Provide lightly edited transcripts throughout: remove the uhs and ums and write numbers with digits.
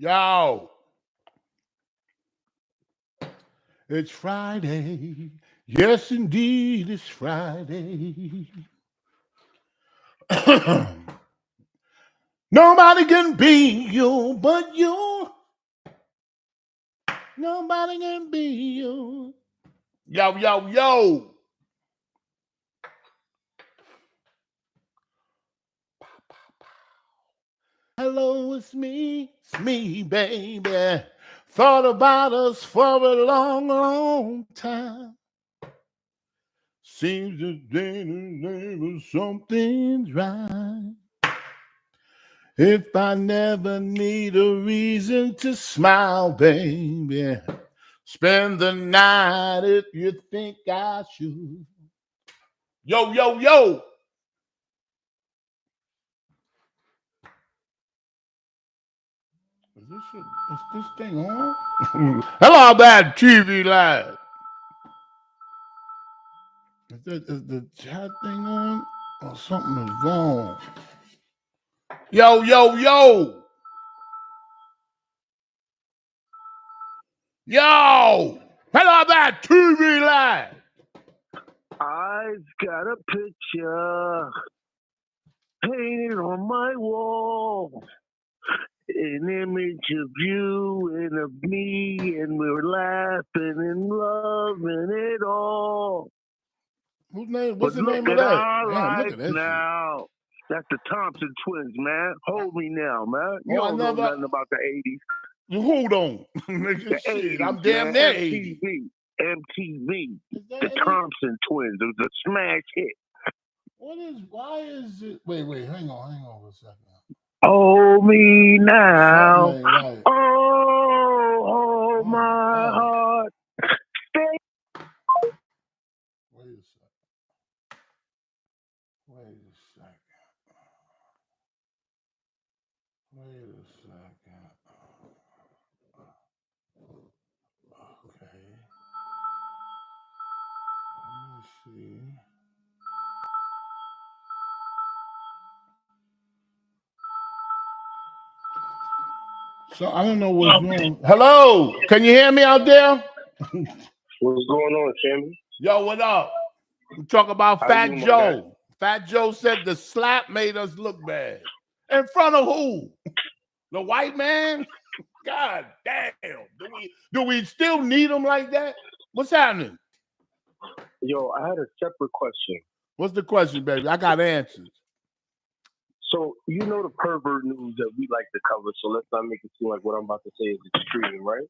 Yo, it's Friday. Yes, indeed, it's Friday. Nobody can be you but you. Nobody can be you. Yo, yo, yo. Hello, it's me, baby. Thought about us for a long, long time. Seems that something's right. If I never need a reason to smile, baby, spend the night if you think I should. Yo, yo, yo. Is this thing on? Hello, bad TV live. Is the chat thing on? Or something is wrong? Yo, yo, yo. Yo. Hello, bad TV live. I've got a picture painted on my wall. An image of you and of me, and we're laughing and loving it all. Whose name? But What's the look name of at that? our Damn, look life at that shit. now. That's the Thompson twins, man. Hold me now, man. You Oh, I don't know never- nothing about the 80s. You hold on. Nigga, The shit, 80s, I'm damn man. near 80. MTV. Is that The any- Thompson twins. It was a smash hit. Why is it? Wait, hang on a second. Hold me now. Something ain't right. Oh, my God. heart. Wait a second. Wait a second. Okay. Let me see. So I don't know what's wrong. Hello, can you hear me out there? What's going on, Sammy? Yo, what up? We talk about How Fat you, my Joe. Fat Joe said the slap made us look bad. In front of who? The white man? God damn. Do we still need him like that? What's happening? Yo, I had a separate question. What's the question, baby? I got answers. So, you know the pervert news that we like to cover, so let's not make it seem like what I'm about to say is extreme, right?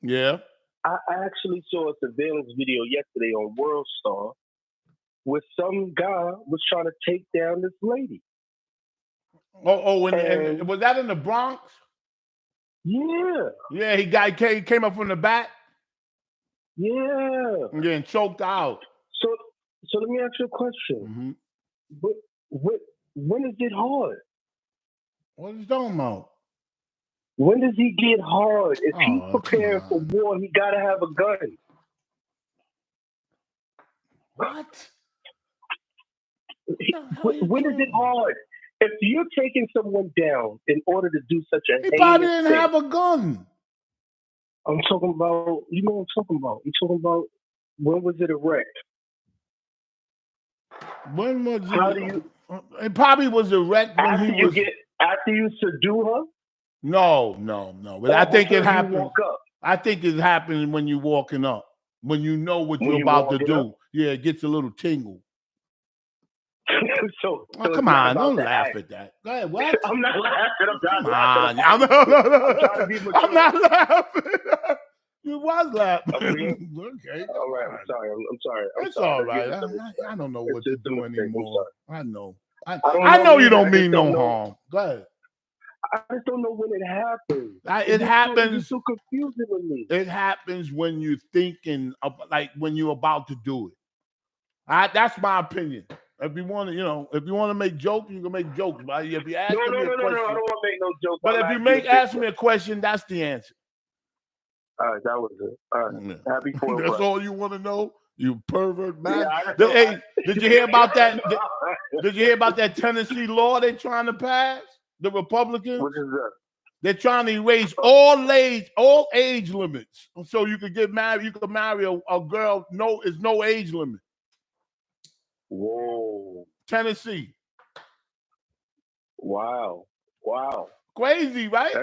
Yeah. I actually saw a surveillance video yesterday on World Star where some guy was trying to take down this lady. And was that in the Bronx? Yeah. Yeah, he came up from the back. Yeah. And getting choked out. So let me ask you a question. Mm-hmm. When is it hard? What are you talking about? When does he get hard? If he's preparing for war, he gotta have a gun. What? When is it hard? If you're taking someone down in order to do such a he probably didn't have a gun. I'm talking about, you know what I'm talking about. I'm talking about, when was it erect? When was it? How do you? It probably was erect when after he was. After you subdue her? No. But I think it happened. Walk up. I think it happened when you're walking up. When you know what you're about to do. Yeah, it gets a little tingle. so come on, don't laugh at that. Go ahead, what? I'm not laughing. I'm not laughing. You was laughing. Okay. All right. I'm sorry. It's all right. I don't know what to do anymore. I know. I know you don't mean no harm. Go ahead. I just don't know when it happens. It happens. It's so confusing with me. It happens when you're thinking of, like when you're about to do it. That's my opinion. If you want to, make jokes, you can make jokes. But if you ask me a question, no, I don't want to make no jokes. But if you ask me a question, that's the answer. All right, that was it. All right, happy 4th. That's all you want to know, you pervert man. Hey, did you hear about that? Did you hear about that Tennessee law they're trying to pass? The Republicans. What is that? They're trying to erase all age limits, so you could get married. You could marry a girl. No, is no age limit. Whoa. Tennessee. Wow. Crazy, right?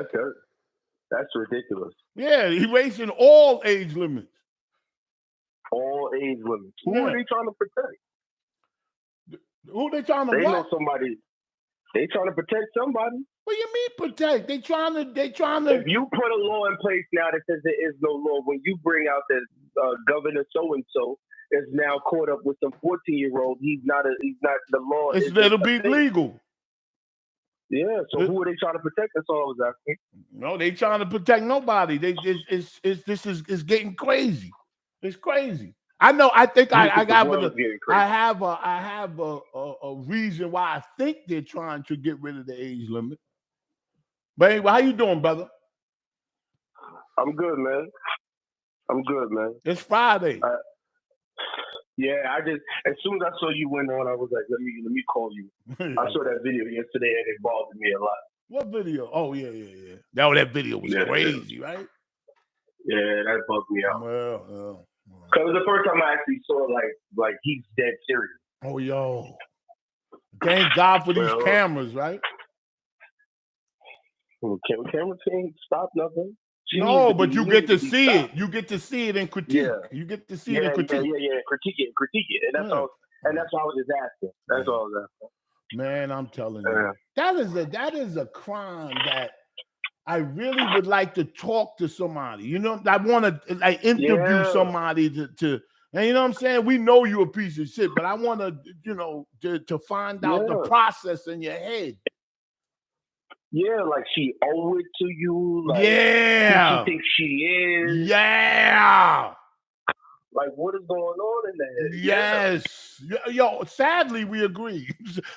That's ridiculous. Yeah, erasing all age limits. All age limits. Who are they trying to protect? Who they trying to They what? know somebody. They trying to protect somebody. What do you mean protect? They trying to. If you put a law in place now that says there is no law, when you bring out that Governor so and so is now caught up with some 14-year-old, he's not the law. It'll be legal. Yeah. So who are they trying to protect? That's all I was asking. No, they trying to protect nobody. This is getting crazy. It's crazy. I know. I think I have a reason why I think they're trying to get rid of the age limit. But anyway, how you doing, brother? I'm good, man. It's Friday. Yeah, as soon as I saw you went on, I was like, let me call you. I saw that video yesterday and it bothered me a lot. What video? Oh yeah. That video was crazy, right? Yeah, that bugged me out. Well. Because it was the first time I actually saw like he's dead serious. Oh yo. Thank God for these cameras, right? Cameras can't stop nothing. No, but you get to see it. You get to see it and critique. Yeah. You get to see it and critique. Yeah. Critique it. And that's all. And that's why I was just asking. That's all I was asking. Man, I'm telling you, that is a crime that I really would like to talk to somebody. You know, I want to interview somebody to. And you know what I'm saying? We know you a piece of shit, but I want to find out the process in your head. Yeah, like she owe it to you. Like, yeah. who she thinks she is. Yeah. Like, what is going on in there? Yes. Yeah. Yo, sadly, we agree.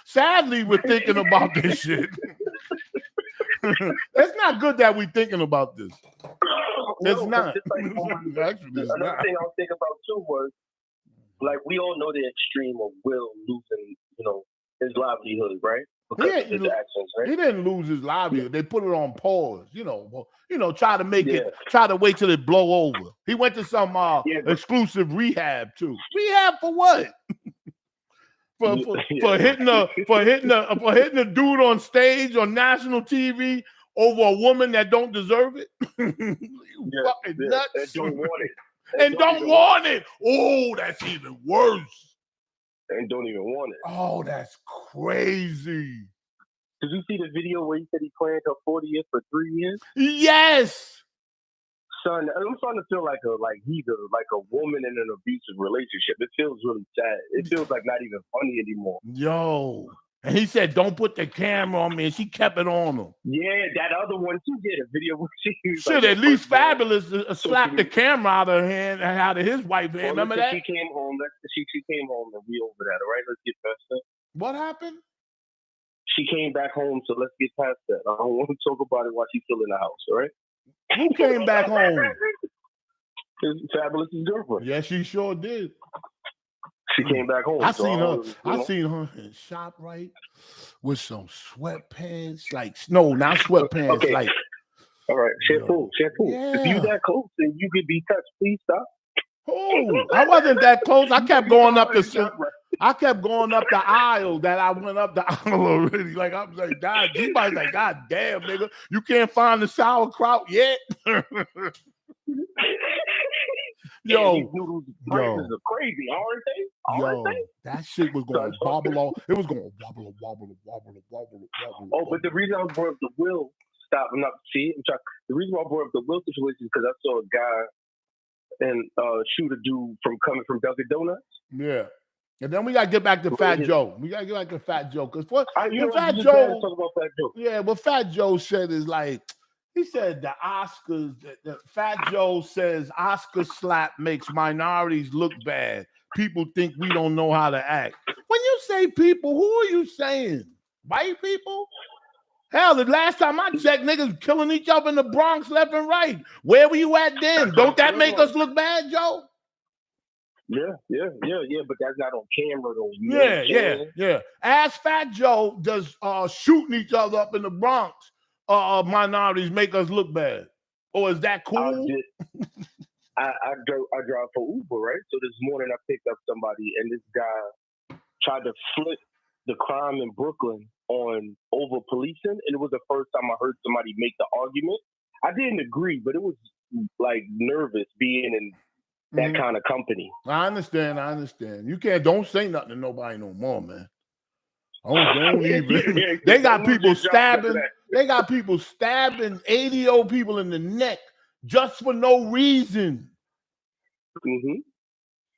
Sadly, we're thinking about this shit. It's not good that we're thinking about this. It's not. Actually, another thing I was thinking about, too, was, like, we all know the extreme of Will losing, his livelihood, right? He didn't lose his livelihood. They put it on pause. Try to make it. Try to wait till it blow over. He went to some exclusive rehab too. Rehab for what? for hitting a dude on stage on national TV over a woman that don't deserve it. You fucking nuts. And don't want it. And don't want it. Oh, that's even worse. And don't even want it. Oh, that's crazy. Did you see the video where he said he planned her 40th for 3 years? Yes. Son, I'm starting to feel like he's a woman in an abusive relationship. It feels really sad. It feels like not even funny anymore. Yo. And he said, "Don't put the camera on me," and she kept it on him. Yeah, that other one too. Yeah, the video where she should at least Fabulous slap the camera out of her hand and out of his wife hand. Remember that? She came home. She came home and we over that. All right, let's get past that. What happened? She came back home, so let's get past that. I don't want to talk about it while she's still in the house. All right. Who came back home? Fabulous's girlfriend. Yeah, she sure did. She came back home. I seen her in ShopRite with some sweatpants. Not sweatpants. Okay. Like, all right, shampoo. Yeah. If you that close and you could be touched, please stop. Oh, I wasn't that close. I kept going up the aisle that I went up the aisle already. Like, I'm like, God, somebody's like, God damn, nigga, you can't find the sauerkraut yet. Yo, prices are crazy, aren't they? That shit was going to bobble all. It was going to wobble. Oh, but the reason I brought up the Will, the reason why I brought up the Will situation is because I saw a guy and shoot a dude coming from Dunkin' Donuts. Yeah. And then we got to get back to Fat Joe. Because Fat Joe. Yeah, what Fat Joe said is like, he said the Oscars, the Fat Joe says Oscar slap makes minorities look bad. People think we don't know how to act. When you say people, who are you saying? White people? Hell, the last time I checked, niggas killing each other in the Bronx left and right. Where were you at then? Don't that make us look bad, Joe? Yeah, but that's not on camera though. Yeah. Ask Fat Joe does shooting each other up in the Bronx minorities make us look bad? Or is that cool? I drive for Uber, right? So this morning I picked up somebody, and this guy tried to flip the crime in Brooklyn on over policing, and it was the first time I heard somebody make the argument. I didn't agree, but it was like nervous being in that kind of company. I understand. You don't say nothing to nobody no more, man. Don't even. They got people stabbing. They got people stabbing 80 old people in the neck just for no reason. Mm-hmm.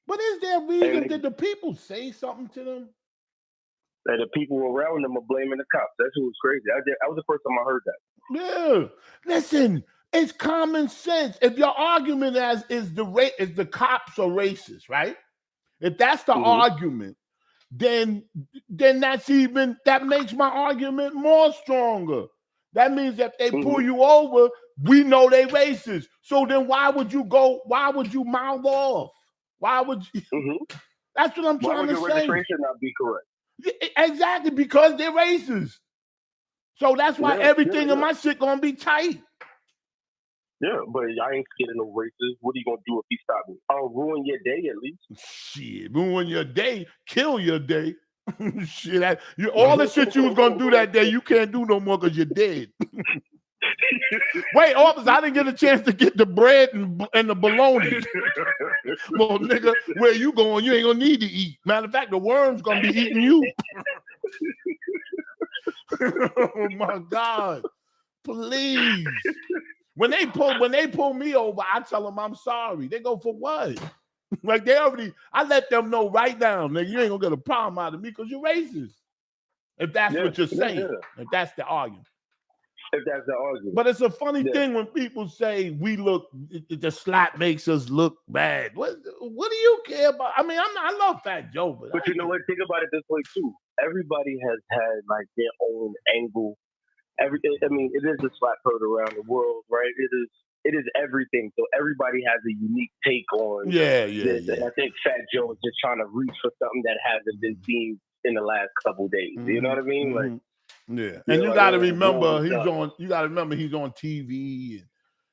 But is there a reason? Did the people say something to them? And the people around them are blaming the cops. That's what was crazy. That was the first time I heard that. Yeah. Listen, it's common sense. If your argument is the cops are racist, right? If that's the argument, then that makes my argument more stronger. That means if they pull you over, we know they racist. So then why would you mouth off? Why would you? That's what I'm trying to say. Why would your registration not be correct? Exactly, because they're racist. So that's why everything in my shit gonna be tight. Yeah, but I ain't scared of no racist. What are you gonna do if he stop me? I'll ruin your day at least. Shit, ruin your day, kill your day. Shit, all the shit you was gonna do that day, you can't do no more because you're dead. Wait, officer, I didn't get a chance to get the bread and the bologna. Well, nigga, where you going? You ain't gonna need to eat. Matter of fact, the worm's gonna be eating you. Oh my God! Please. When they pull me over, I tell them I'm sorry. They go, for what? Like I let them know right now, nigga, you ain't gonna get a problem out of me because you're racist. If that's what you're saying, if that's the argument. If that's the argument. But it's a funny thing when people say the slap makes us look bad. What do you care about? I mean, I love Fat Joe, but you know what? Think about it this way too. Everybody has had like their own angle. I mean, it is a slap heard around the world, right? It is everything. So everybody has a unique take on this. And I think Fat Joe is just trying to reach for something that hasn't been seen in the last couple of days. You know what I mean? Like, yeah. And you got to remember he's on. You got to remember he's on TV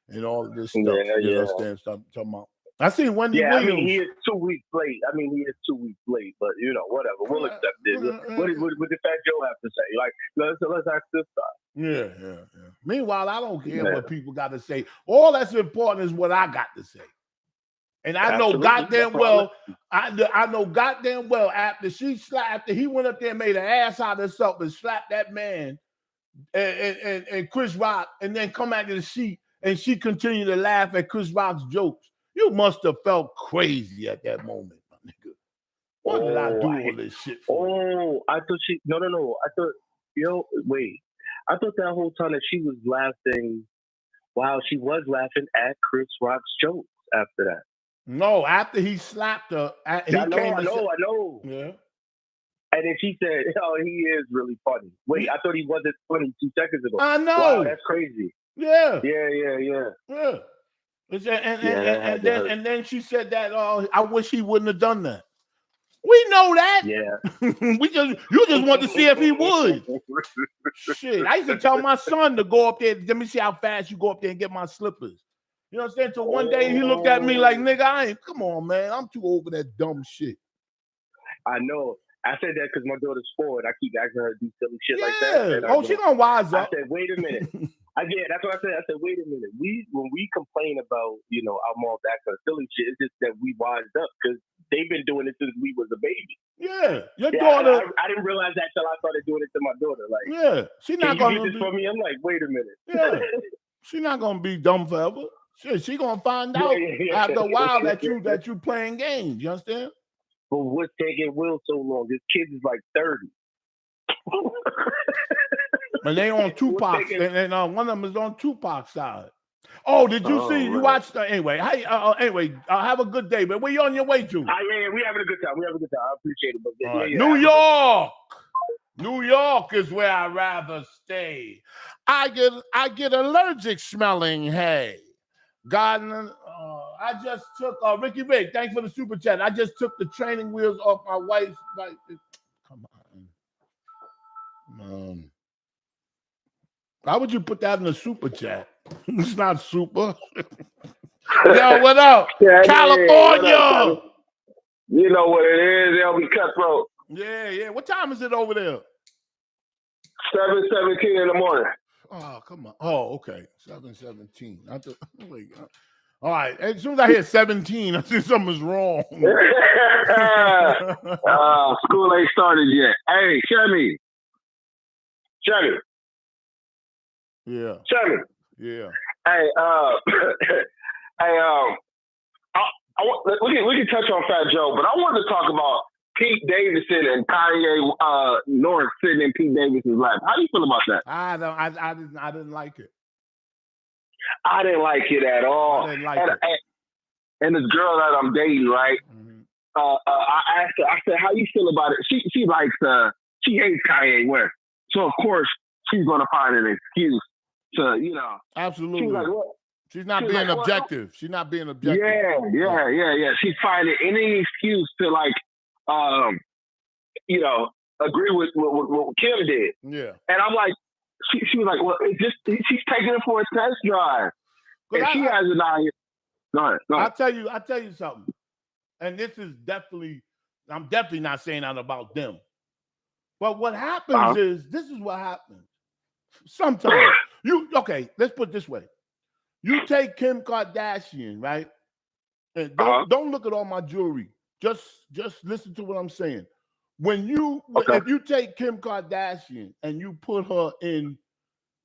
and all of this stuff. You understand? Talking about. I seen Wendy Williams. I mean, he is 2 weeks late. But you know, whatever. We'll accept it. What did Fat Joe have to say? Like, let's ask this side. Yeah. Meanwhile, I don't care what people got to say. All that's important is what I got to say. And I know goddamn well, I know goddamn well after he went up there and made an ass out of himself and slapped that man and Chris Rock, and then come out to the seat and she continued to laugh at Chris Rock's jokes. You must have felt crazy at that moment, my nigga. What did I do all this shit for? I thought no. I thought, wait. I thought that whole time that she was laughing. Wow, she was laughing at Chris Rock's jokes after that. No, after he slapped her, I know. Yeah. And then she said, "Oh, he is really funny." Wait, I thought he wasn't funny 2 seconds ago. I know. Wow, that's crazy. Yeah. And then she said that, I wish he wouldn't have done that. We know that. Yeah. You just want to see if he would. Shit. I used to tell my son to go up there. Let me see how fast you go up there and get my slippers. You understand? So one day he looked at me like, nigga, come on, man. I'm too old for that dumb shit. I know. I said that because my daughter's 4 and I keep asking her to do silly shit like that. She gonna wise up. I said, wait a minute. That's what I said. I said, wait a minute. When we complain about, our mom back on silly shit, it's just that we wised up because they've been doing it since we was a baby. Yeah, your daughter. I didn't realize that till I started doing it to my daughter. Like, she's not gonna do this for me. I'm like, wait a minute. Yeah, she's not gonna be dumb forever. She gonna find out after a while that you playing games. You understand? But what's taking Will so long? This kid is like 30. And they on Tupac's, and one of them is on Tupac's side. Oh, did you see? You watched anyway. Hey, have a good day, man. Where you on your way to? Yeah, we having a good time. I appreciate it. But New York is where I'd rather stay. I get allergic smelling hay. I just took Ricky Rick. Thanks for the super chat. I just took the training wheels off my wife's bike. Come on. How would you put that in a super chat? It's not super. Yo, what up? Yeah, California. What up, you know what it is, LB Cutthroat. Yeah. What time is it over there? 7:17 in the morning. Oh, come on. Oh, okay. 7:17. All right. As soon as I hear 17, I think something's wrong. School ain't started yet. Hey, Chevy. Yeah. Chevy. Yeah. Hey, we can touch on Fat Joe, but I wanted to talk about Pete Davidson and Kanye North sitting in Pete Davidson's lap. How do you feel about that? I didn't like it. I didn't like it at all. I didn't like it. And this girl that I'm dating, right? Mm-hmm. I asked her, I said, how you feel about it? She likes, she hates Kanye West. So, of course, she's going to find an excuse to, you know. Absolutely. She's like, what? She's not being objective. She's not being objective. Yeah. She's finding any excuse to, like, you know, agree with what Kim did. Yeah. And I'm like, she was like, well, it's just, she's taking it for a test drive. And she has an eye. Go ahead. I'll tell you something. And this is I'm definitely not saying that about them. But what happens is, this is what happens. Sometimes let's put it this way. You take Kim Kardashian, right? And don't look at all my jewelry. Just listen to what I'm saying. If you take Kim Kardashian and you put her in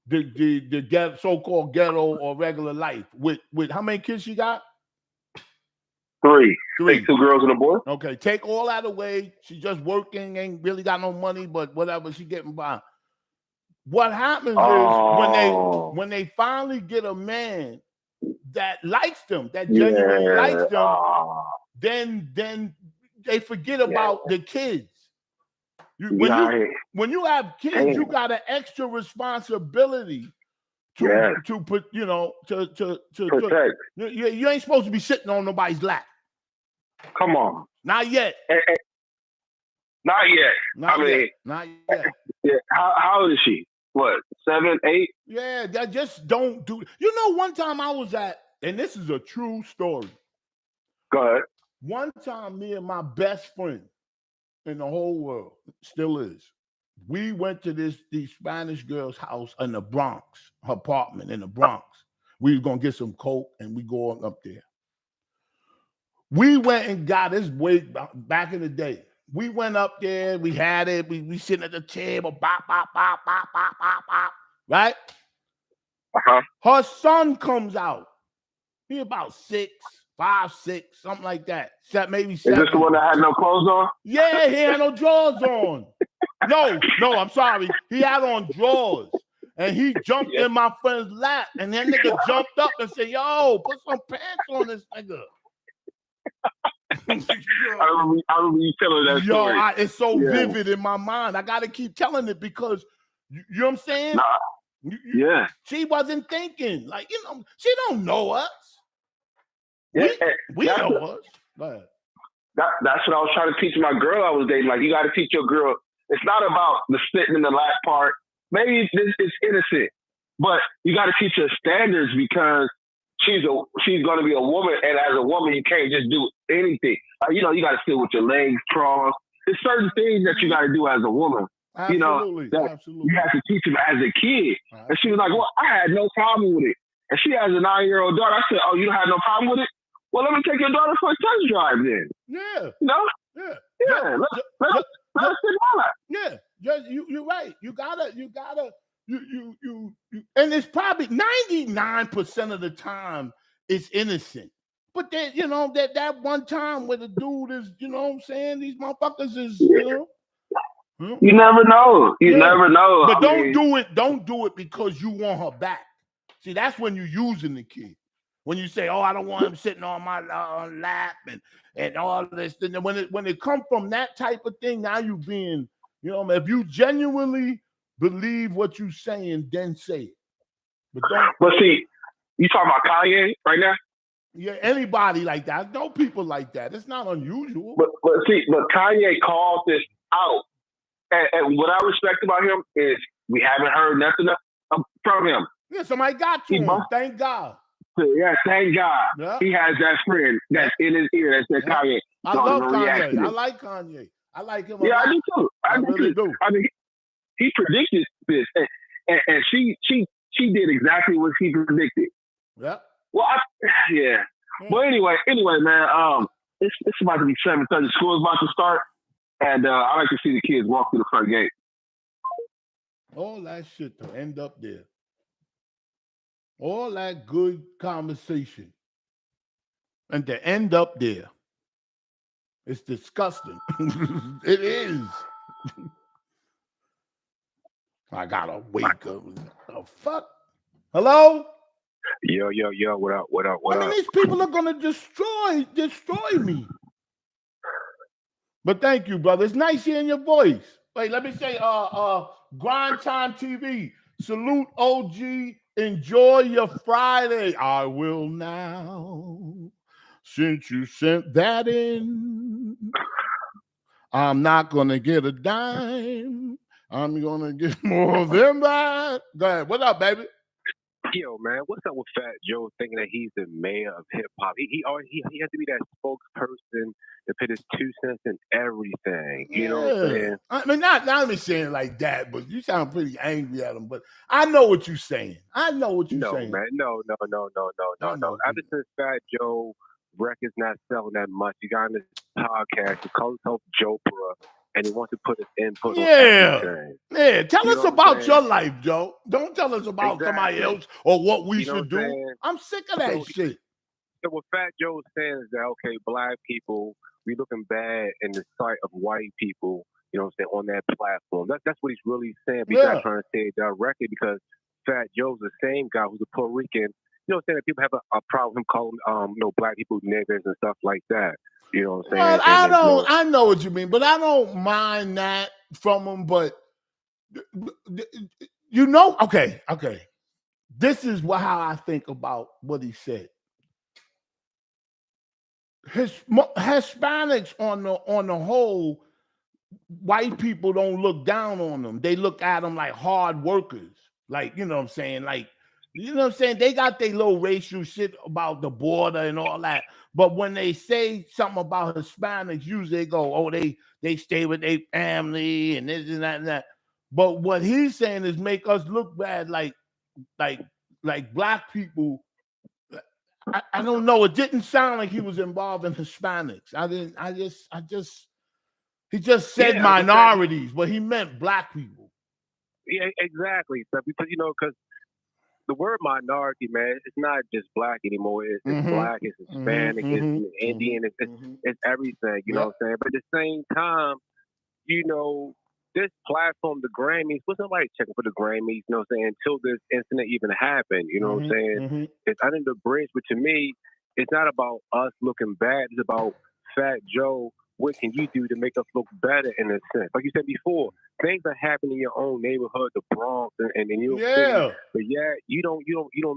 the so-called ghetto or regular life with how many kids she got? Three. Take 2 girls and a boy. Okay, take all that away. She just working, ain't really got no money, but whatever, she getting by. What happens is when they finally get a man that likes them, that genuinely likes them, then they forget about the kids. When you have kids, you got an extra responsibility to put, you know, to protect. You ain't supposed to be sitting on nobody's lap. Come on. Not yet. Not yet. Not yet. Yeah. How old is she? What, 7, 8? Yeah, that just don't do. You know, one time I was and this is a true story. Go ahead. One time, me and my best friend in the whole world, still is, we went to this Spanish girl's house in the Bronx, her apartment in the Bronx. We was gonna get some coke and we going up there. We went and got this way back in the day. We went up there, we had it, we sitting at the table, bop, bop, bop, bop, bop, bop, bop, right? Her son comes out. He about 5, 6, something like that. Maybe 7. Is this the one that had no clothes on? Yeah, he had no drawers on. No, I'm sorry. He had on drawers. And he jumped in my friend's lap. And that nigga jumped up and said, yo, put some pants on this nigga. I remember you telling that story. It's so vivid in my mind. I got to keep telling it because, you know what I'm saying? Yeah. She wasn't thinking. Like, you know, she don't know us. Yeah, we know us. But that's what I was trying to teach my girl I was dating. Like, you got to teach your girl. It's not about the sitting in the lap part. Maybe it's innocent, but you got to teach her standards because she's going to be a woman, and as a woman, you can't just do anything. You know, you got to sit with your legs crossed. There's certain things that you got to do as a woman. Absolutely, you know, absolutely. You have to teach them as a kid. And she was like, well, I had no problem with it. And she has a 9-year-old daughter. I said, oh, you don't have no problem with it? Well, let me take your daughter for a test drive then. Yeah. You know? Yeah. Yeah. Let's sit down. Yeah. You're right. You gotta, and it's probably 99% of the time it's innocent. But then, you know, that one time where the dude is, you know what I'm saying? These motherfuckers is, you know. You never know. You never know. But don't do it because you want her back. See, that's when you're using the kid. When you say, oh, I don't want him sitting on my lap and all this. Then when it comes from that type of thing, now you being, you know, if you genuinely believe what you're saying, then say it. But don't. But see, you talking about Kanye right now? Yeah, anybody like that. I know people like that. It's not unusual. But Kanye called this out. And what I respect about him is we haven't heard nothing from him. Yeah, somebody got to him. Thank God. Yeah, thank God. Yeah. He has that friend that's in his ear that says Kanye. I love Kanye. I like Kanye. I like him a lot. I do too. I really do. I mean, he predicted this, and she did exactly what he predicted. Yeah. Well, yeah. Well, anyway, man. It's about to be 7:30. School's about to start, and I like to see the kids walk through the front gate. All that shit to end up there. All that good conversation, and to end up there. It's disgusting. It is. I gotta wake up. The fuck? Hello? Yo, what up? I mean, these people are gonna destroy me. But thank you, brother. It's nice hearing your voice. Wait, let me say, Grind Time TV. Salute OG. Enjoy your Friday. I will now. Since you sent that in, I'm not gonna get a dime. I'm gonna get more of them back. Go ahead. What up, baby? Yo, man, what's up with Fat Joe thinking that he's the mayor of hip hop? He has to be that spokesperson to put his 2 cents in everything. You know what I'm saying? I mean, not me saying it like that, but you sound pretty angry at him. But I know what you're saying. Man, no. Ever since Fat Joe record's not selling that much, he got on this podcast. He calls himself Jopra, and he wants to put his input on everything. Yeah, tell us about your life, Joe. Don't tell us about somebody else or what we should do. I'm sick of that shit. So what Fat Joe's saying is that, okay, black people, we looking bad in the sight of white people, you know what I'm saying, on that platform. That's what he's really saying. But he's not trying to say it directly because Fat Joe's the same guy who's a Puerto Rican. You know what I'm saying? People have a problem with him calling black people niggers and stuff like that. You know what I'm saying? Well, I know what you mean, but I don't mind that from him. But you know, okay. This is how I think about what he said. Hispanics on the whole, white people don't look down on them. They look at them like hard workers. Like, you know what I'm saying? Like, you know what I'm saying? They got their little racial shit about the border and all that. But when they say something about Hispanics, usually they go, oh, they stay with their family and this and that and that. But what he's saying is make us look bad like black people. I don't know. It didn't sound like he was involved in Hispanics. He just said minorities, but he meant black people. Yeah, exactly. So because the word minority, man, it's not just black anymore. It's black, it's Hispanic, it's Indian, it's everything. You know what I'm saying? But at the same time, this platform, the Grammys, was nobody checking for the Grammys, you know what I'm saying, until this incident even happened, you know what I'm saying? It's under the bridge, but to me, it's not about us looking bad. It's about Fat Joe. What can you do to make us look better in a sense? Like you said before, things are happening in your own neighborhood, the Bronx and New York City. But you don't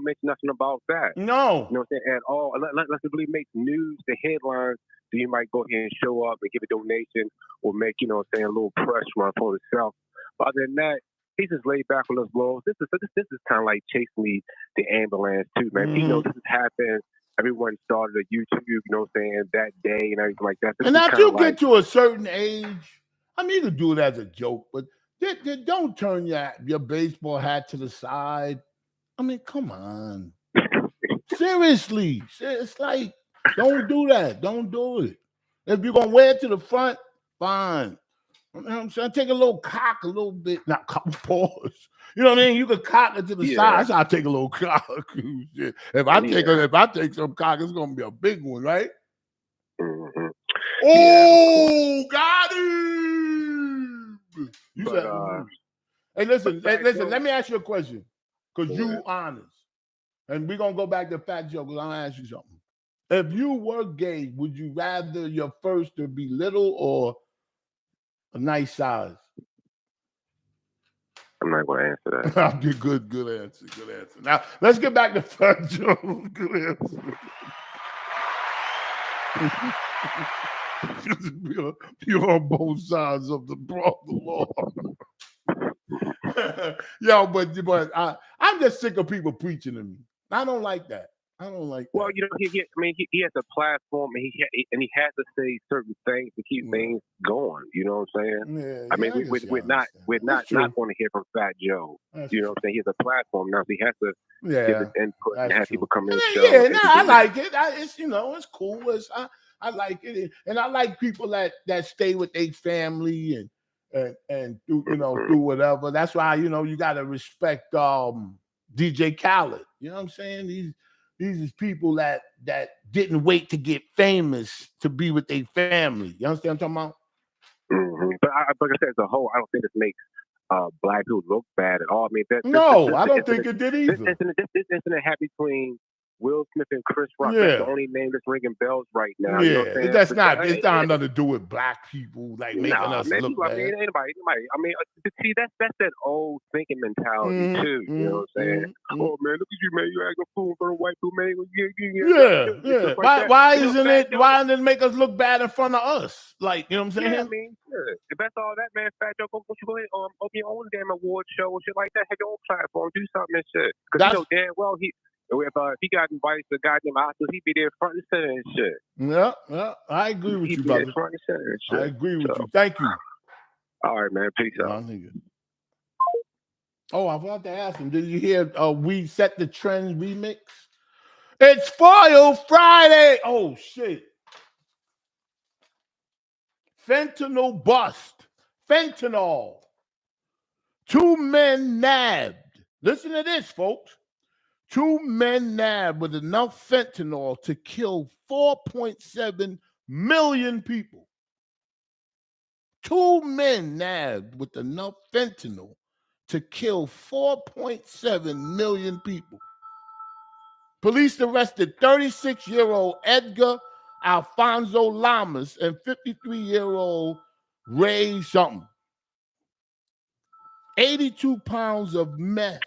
mention nothing about that. No. You know what I'm saying? At all. Unless it really makes news, the headlines, then you might go ahead and show up and give a donation or make, you know what I'm saying, a little press run for himself. But other than that, he's just laid back on his laurels. This is kind of like Chase Me the ambulance too, man. You know this has happened. Everyone started a YouTube, you know what I'm saying, that day and everything like that. And after you get to a certain age, I mean, you can do it as a joke, but don't turn your baseball hat to the side. I mean, come on. Seriously. It's like, don't do that. Don't do it. If you're going to wear it to the front, fine. You know what I'm saying? Take a little cock a little bit. Not cock, pause. You know what I mean? You could cock it to the side. That's how I take a little cock. If I take some cock, it's gonna be a big one, right? Oh, got him. You said, hey, listen. Let me ask you a question, because you honest, and we're gonna go back to Fat Joe. Because I'm gonna ask you something. If you were gay, would you rather your first to be little or a nice size? I'm not going to answer that. Good answer. Now, let's get back to Fat Joe. Good answer. You're on both sides of the law. Yo, but I'm just sick of people preaching to me. I don't like that. I don't like that. Well, you know, he has a platform, and he has to say certain things to keep things going. You know what I'm saying? Yeah, I mean, I guess we're not going to hear from Fat Joe. That's you know what I'm saying? He has a platform now, so he has to give his input and have people come in the show. Yeah, I like it. It's it's cool. I like it, and I like people that stay with their family and do do whatever. That's why you got to respect DJ Khaled. You know what I'm saying? These is people that didn't wait to get famous to be with their family. You understand what I'm talking about? But like I said, as a whole, I don't think this makes black people look bad at all. I mean, I don't think it did either. This incident happened between Will Smith and Chris Rock. That's the only name that's ringing bells right now. You know what I'm saying? It's not nothing to do with black people making us look bad. I mean, anybody. I mean, see, that's that old thinking mentality too. You know what I'm saying? Oh man, look at you, man! You acting a fool for white people, man. Yeah. Why doesn't it make us look bad in front of us? Like, you know what I'm saying? Yeah, I mean, if that's all that, man, Fat Joe, go ahead, open your own damn award show or shit like that. Have your own platform, do something and shit. Because you know damn well if he got invited to goddamn Oscars, he'd be there front and center and shit. Yeah, I agree with you, brother. Front and center and shit. I agree with you. Thank you. All right, man. Peace out. Oh, I forgot to ask him. Did you hear We Set the Trend remix? It's Foil Friday. Oh, shit. Fentanyl bust. Fentanyl. 2 men nabbed. Listen to this, folks. 2 men nabbed with enough fentanyl to kill 4.7 million people. 2 men nabbed with enough fentanyl to kill 4.7 million people. Police arrested 36-year-old Edgar Alfonso Lamas and 53-year-old Ray something. 82 pounds of meth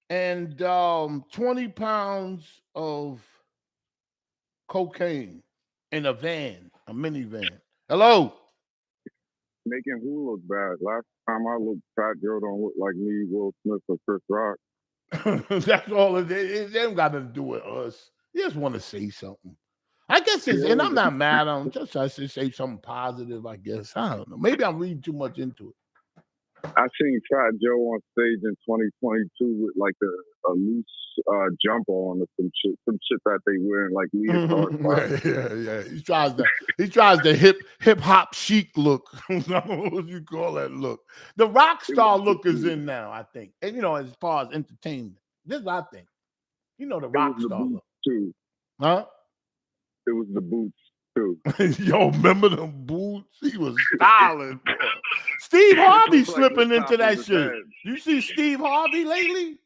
and 20 pounds of cocaine in a minivan. Hello. Making who look bad? Last time I looked, Fat Joe don't look like me, Will Smith, or Chris Rock. That's all it is. They don't got nothing to do with us. You just want to say something. I guess and I'm not mad at them. Just I should say something positive, I guess. I don't know. Maybe I'm reading too much into it. I seen Fat Joe on stage in 2022 with like a loose jumper on or some shit that they wearing like leotard. Yeah. He tries the hip hop chic look. What you call that look? The rock star look is in now, I think. And as far as entertainment, this is what I think. The rock star look too. Huh? It was the boots too. Yo, remember them boots? He was styling. Steve Harvey slipping into that shit. You see Steve Harvey lately?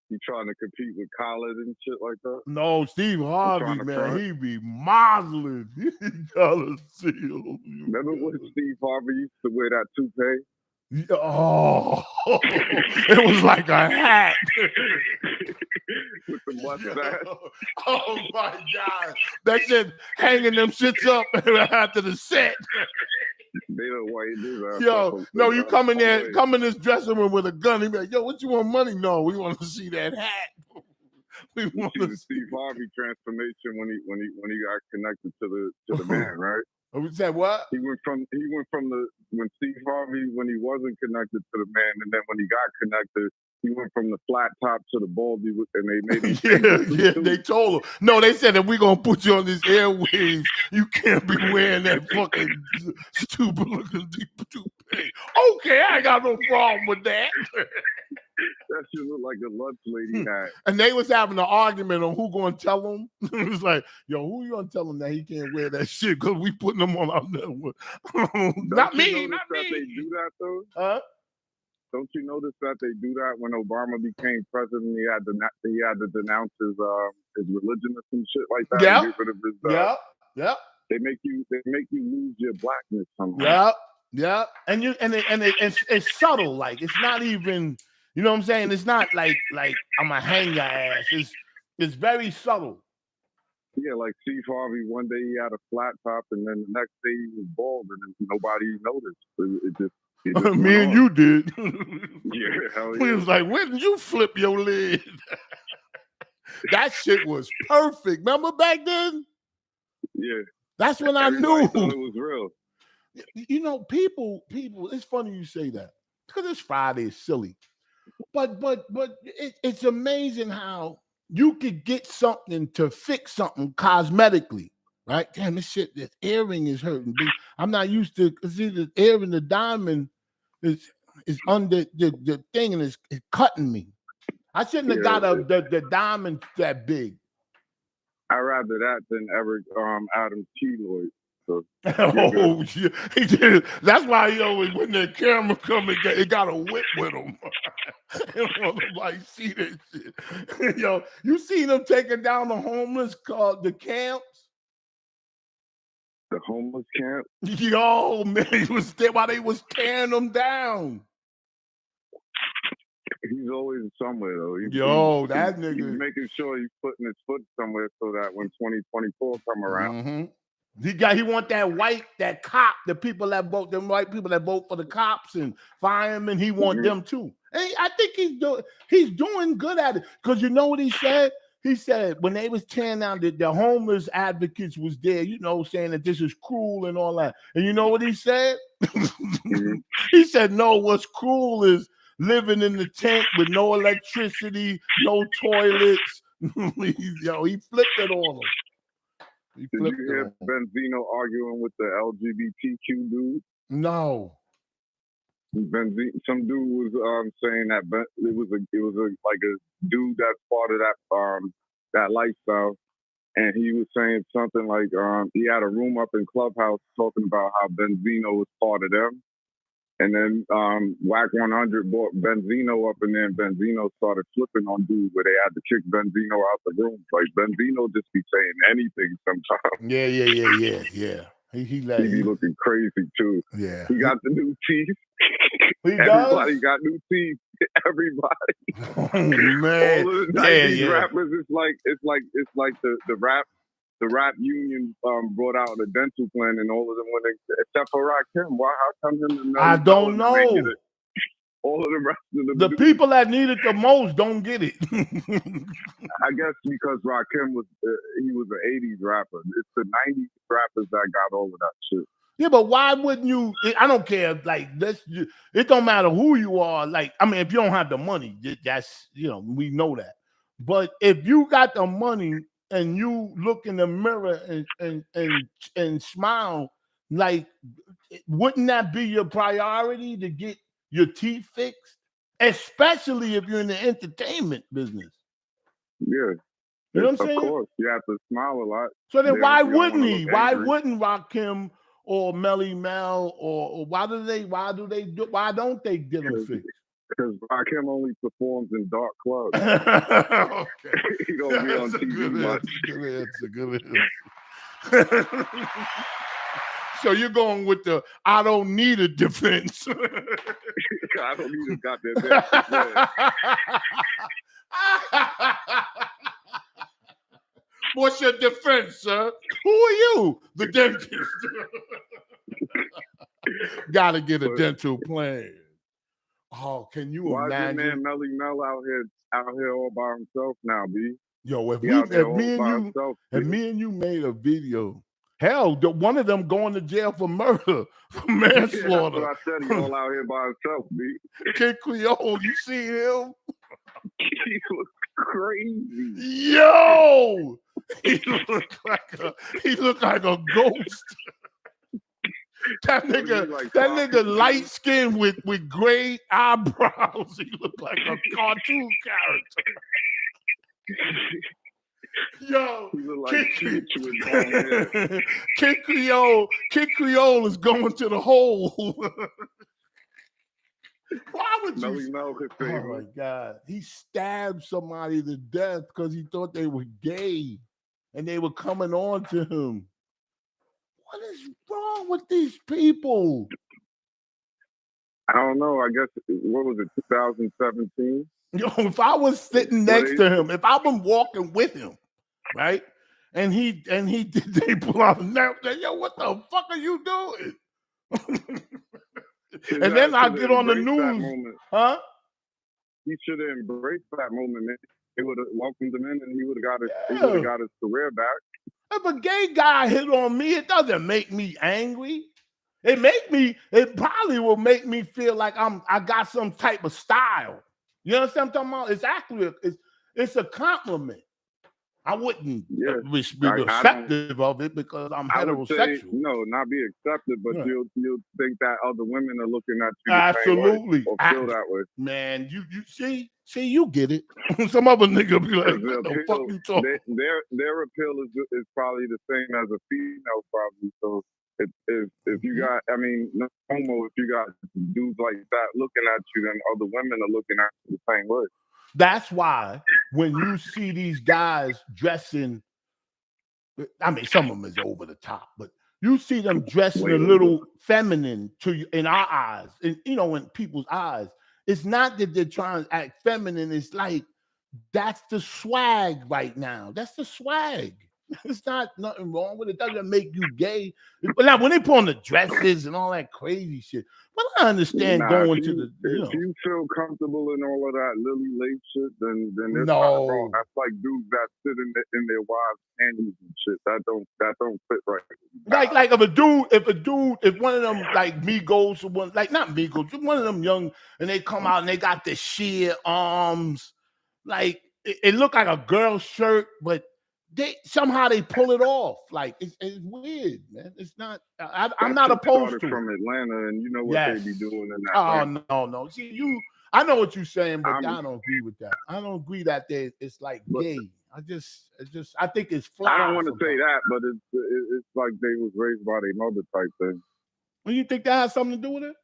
He trying to compete with Khaled and shit like that? No, Steve Harvey, man, he be modeling. He gotta see him. Remember when Steve Harvey used to wear that toupee? Oh, it was like a hat. With the mustache. Oh my God. That shit hanging them shits up after the set. They don't want you to do that. Yo, no, you come in this dressing room with a gun. He be like, yo, what you want money? No, we want to see that hat. We want to see Steve Harvey transformation when he got connected to the man, right? We said what? He went from when Steve Harvey when he wasn't connected to the man, and then when he got connected, he went from the flat top to the baldy, and they made him. They told him. No, they said if we're gonna put you on these airwaves, you can't be wearing that fucking stupid looking toupee. Okay, I got no problem with that. That shit look like a lunch lady hat. And they was having an argument on who gonna tell him. It was like, yo, who you gonna tell him that he can't wear that shit because we putting him on our network? Not me. They do that though. Huh? Don't you notice that they do that when Obama became president? He had to denounce his religion or some shit like that. Yeah. And get rid of his, yeah. They make you lose your blackness somehow. Yeah. And it's subtle. Like it's not even. You know what I'm saying? It's not like I'm gonna hang your ass. It's very subtle. Yeah, like Steve Harvey. One day he had a flat top, and then the next day he was bald, and nobody noticed. It just Me and you did. Yeah, hell We yeah. was like, when did you flip your lid? That shit was perfect. Remember back then? Yeah. That's when I Everybody knew. thought it was real. You know, people, it's funny you say that. Because it's Friday, it's silly. But it's amazing how you could get something to fix something cosmetically, right? Damn, this earring is hurting. I'm not used to, see, the air in the diamond is under the thing and it's cutting me. I shouldn't have got the diamond that big. I'd rather that than ever Adam Keloid. So oh, yeah. He did. That's why he always, when the camera come, it got a whip with him. Nobody see that shit. Yo, you seen them taking down the homeless called the camps? The homeless camp? Yo, man, he was there while they was tearing them down. He's always somewhere though. That nigga. He's making sure he's putting his foot somewhere so that when 2024 come around, he want that cop, the people that vote, them white people that vote for the cops and firemen. He want them too. And I think he's doing good at it. Because you know what he said? He said when they was tearing down, the homeless advocates was there, saying that this is cruel and all that. And you know what he said? He said, no, what's cruel is living in the tent with no electricity, no toilets. He flipped it on them. Did you hear Benzino arguing with the LGBTQ dude? No. Some dude was saying that it was like a dude that's part of that lifestyle, and he was saying something like he had a room up in Clubhouse talking about how Benzino was part of them. And then Whack 100 brought Benzino up, and then Benzino started flipping on dudes where they had to kick Benzino out the room. Like, Benzino just be saying anything sometimes. Yeah. He be looking crazy, too. Yeah. He got the new teeth. Everybody got new teeth. Everybody. Oh, man. All of the 90s rappers, it's like the rap union brought out a dental plan, and all of them except for Rakim. Why? How come him? I don't know. All of the rest of them. The people that need it the most don't get it. I guess because Rakim was an '80s rapper. It's the '90s rappers that got all of that shit. Yeah, but why wouldn't you? I don't care. Like, it don't matter who you are. Like, I mean, if you don't have the money, that's we know that. But if you got the money and you look in the mirror and smile, like, wouldn't that be your priority to get your teeth fixed? Especially if you're in the entertainment business. Yeah. You know what I'm saying? Of course, you have to smile a lot. So then why wouldn't he? Why wouldn't Rakim or Melly Mel or why don't they get them fixed? Because Rakim only performs in dark clubs. Okay. He don't be on TV much. Good answer. So you're going with the I don't need a defense. I don't need a goddamn defense. What's your defense, sir? Who are you? The dentist. Gotta get a dental plan. Oh, can you imagine? Why is your man Melly Mel out here all by himself now, B? Yo, if me and you made a video, hell, one of them going to jail for murder, for manslaughter. Yeah, that's what I said. He's all out here by himself, B. Kid Creole, you see him? He looks crazy. Yo, he looked like a ghost. That nigga light skinned with gray eyebrows. He looked like a cartoon character. Yo, Kid Creole is going to the hole. Why would you? Oh my God! He stabbed somebody to death because he thought they were gay, and they were coming on to him. What is wrong with these people? I don't know. I guess what was it? 2017. Yo, if I was sitting next to him, if I was walking with him, right, and they pull out a knife, yo, what the fuck are you doing? And then I get on the news, huh? He should have embraced that moment, man. They would have welcomed him in, and he would have got his career back. If a gay guy hit on me, it doesn't make me angry. It probably will make me feel like I got some type of style. You understand what I'm talking about? It's actually it's a compliment. I wouldn't be receptive of it because I'm heterosexual. Would say, no, not be accepted, but you'll think that other women are looking at you absolutely or feel that way. Man, you see, you get it. Some other nigga be like, what the fuck you talking? Their appeal is probably the same as a female, probably. So if you got, I mean, no homo, if you got dudes like that looking at you, then other women are looking at you the same way. That's why when you see these guys dressing, I mean, some of them is over the top, but you see them dressing a little feminine to you in our eyes, and in people's eyes. It's not that they're trying to act feminine. It's like that's the swag right now. That's the swag. It's not nothing wrong with it. It doesn't make you gay. But now when they put on the dresses and all that crazy shit, well, I understand going to the. If you feel comfortable in all of that Lily Lake shit, then there's nothing wrong. That's like dudes that sit in their wives' panties and shit. That don't fit right. Like if one of them like Migos or one like not Migos, one of them young and they come out and they got the sheer arms, like it looked like a girl's shirt, but somehow they pull it off. Like it's weird, man. It's not. I'm not opposed to it. From Atlanta, and you know what they be doing in that. Oh no. See, I know what you're saying, but I don't agree with that. I don't agree that it's like gay. I think it's fly. I don't want to say that, but it's like they was raised by their mother type thing. Well, you think that has something to do with it?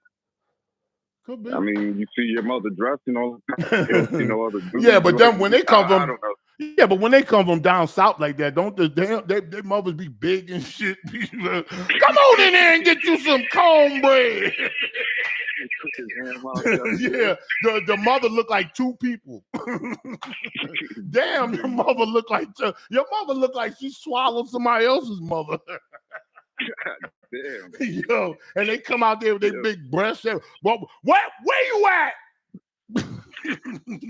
Could be. I mean, you see your mother dressing all the time. You don't see no other dudes. Yeah, but then when they come from, I don't know. Yeah, but when they come from down south like that, don't their mothers be big and shit? Come on in there and get you some cornbread. Yeah, the mother look like two people. Damn, your mother look like she swallowed somebody else's mother. Damn. Yo, and they come out there with their big breasts. Where you at?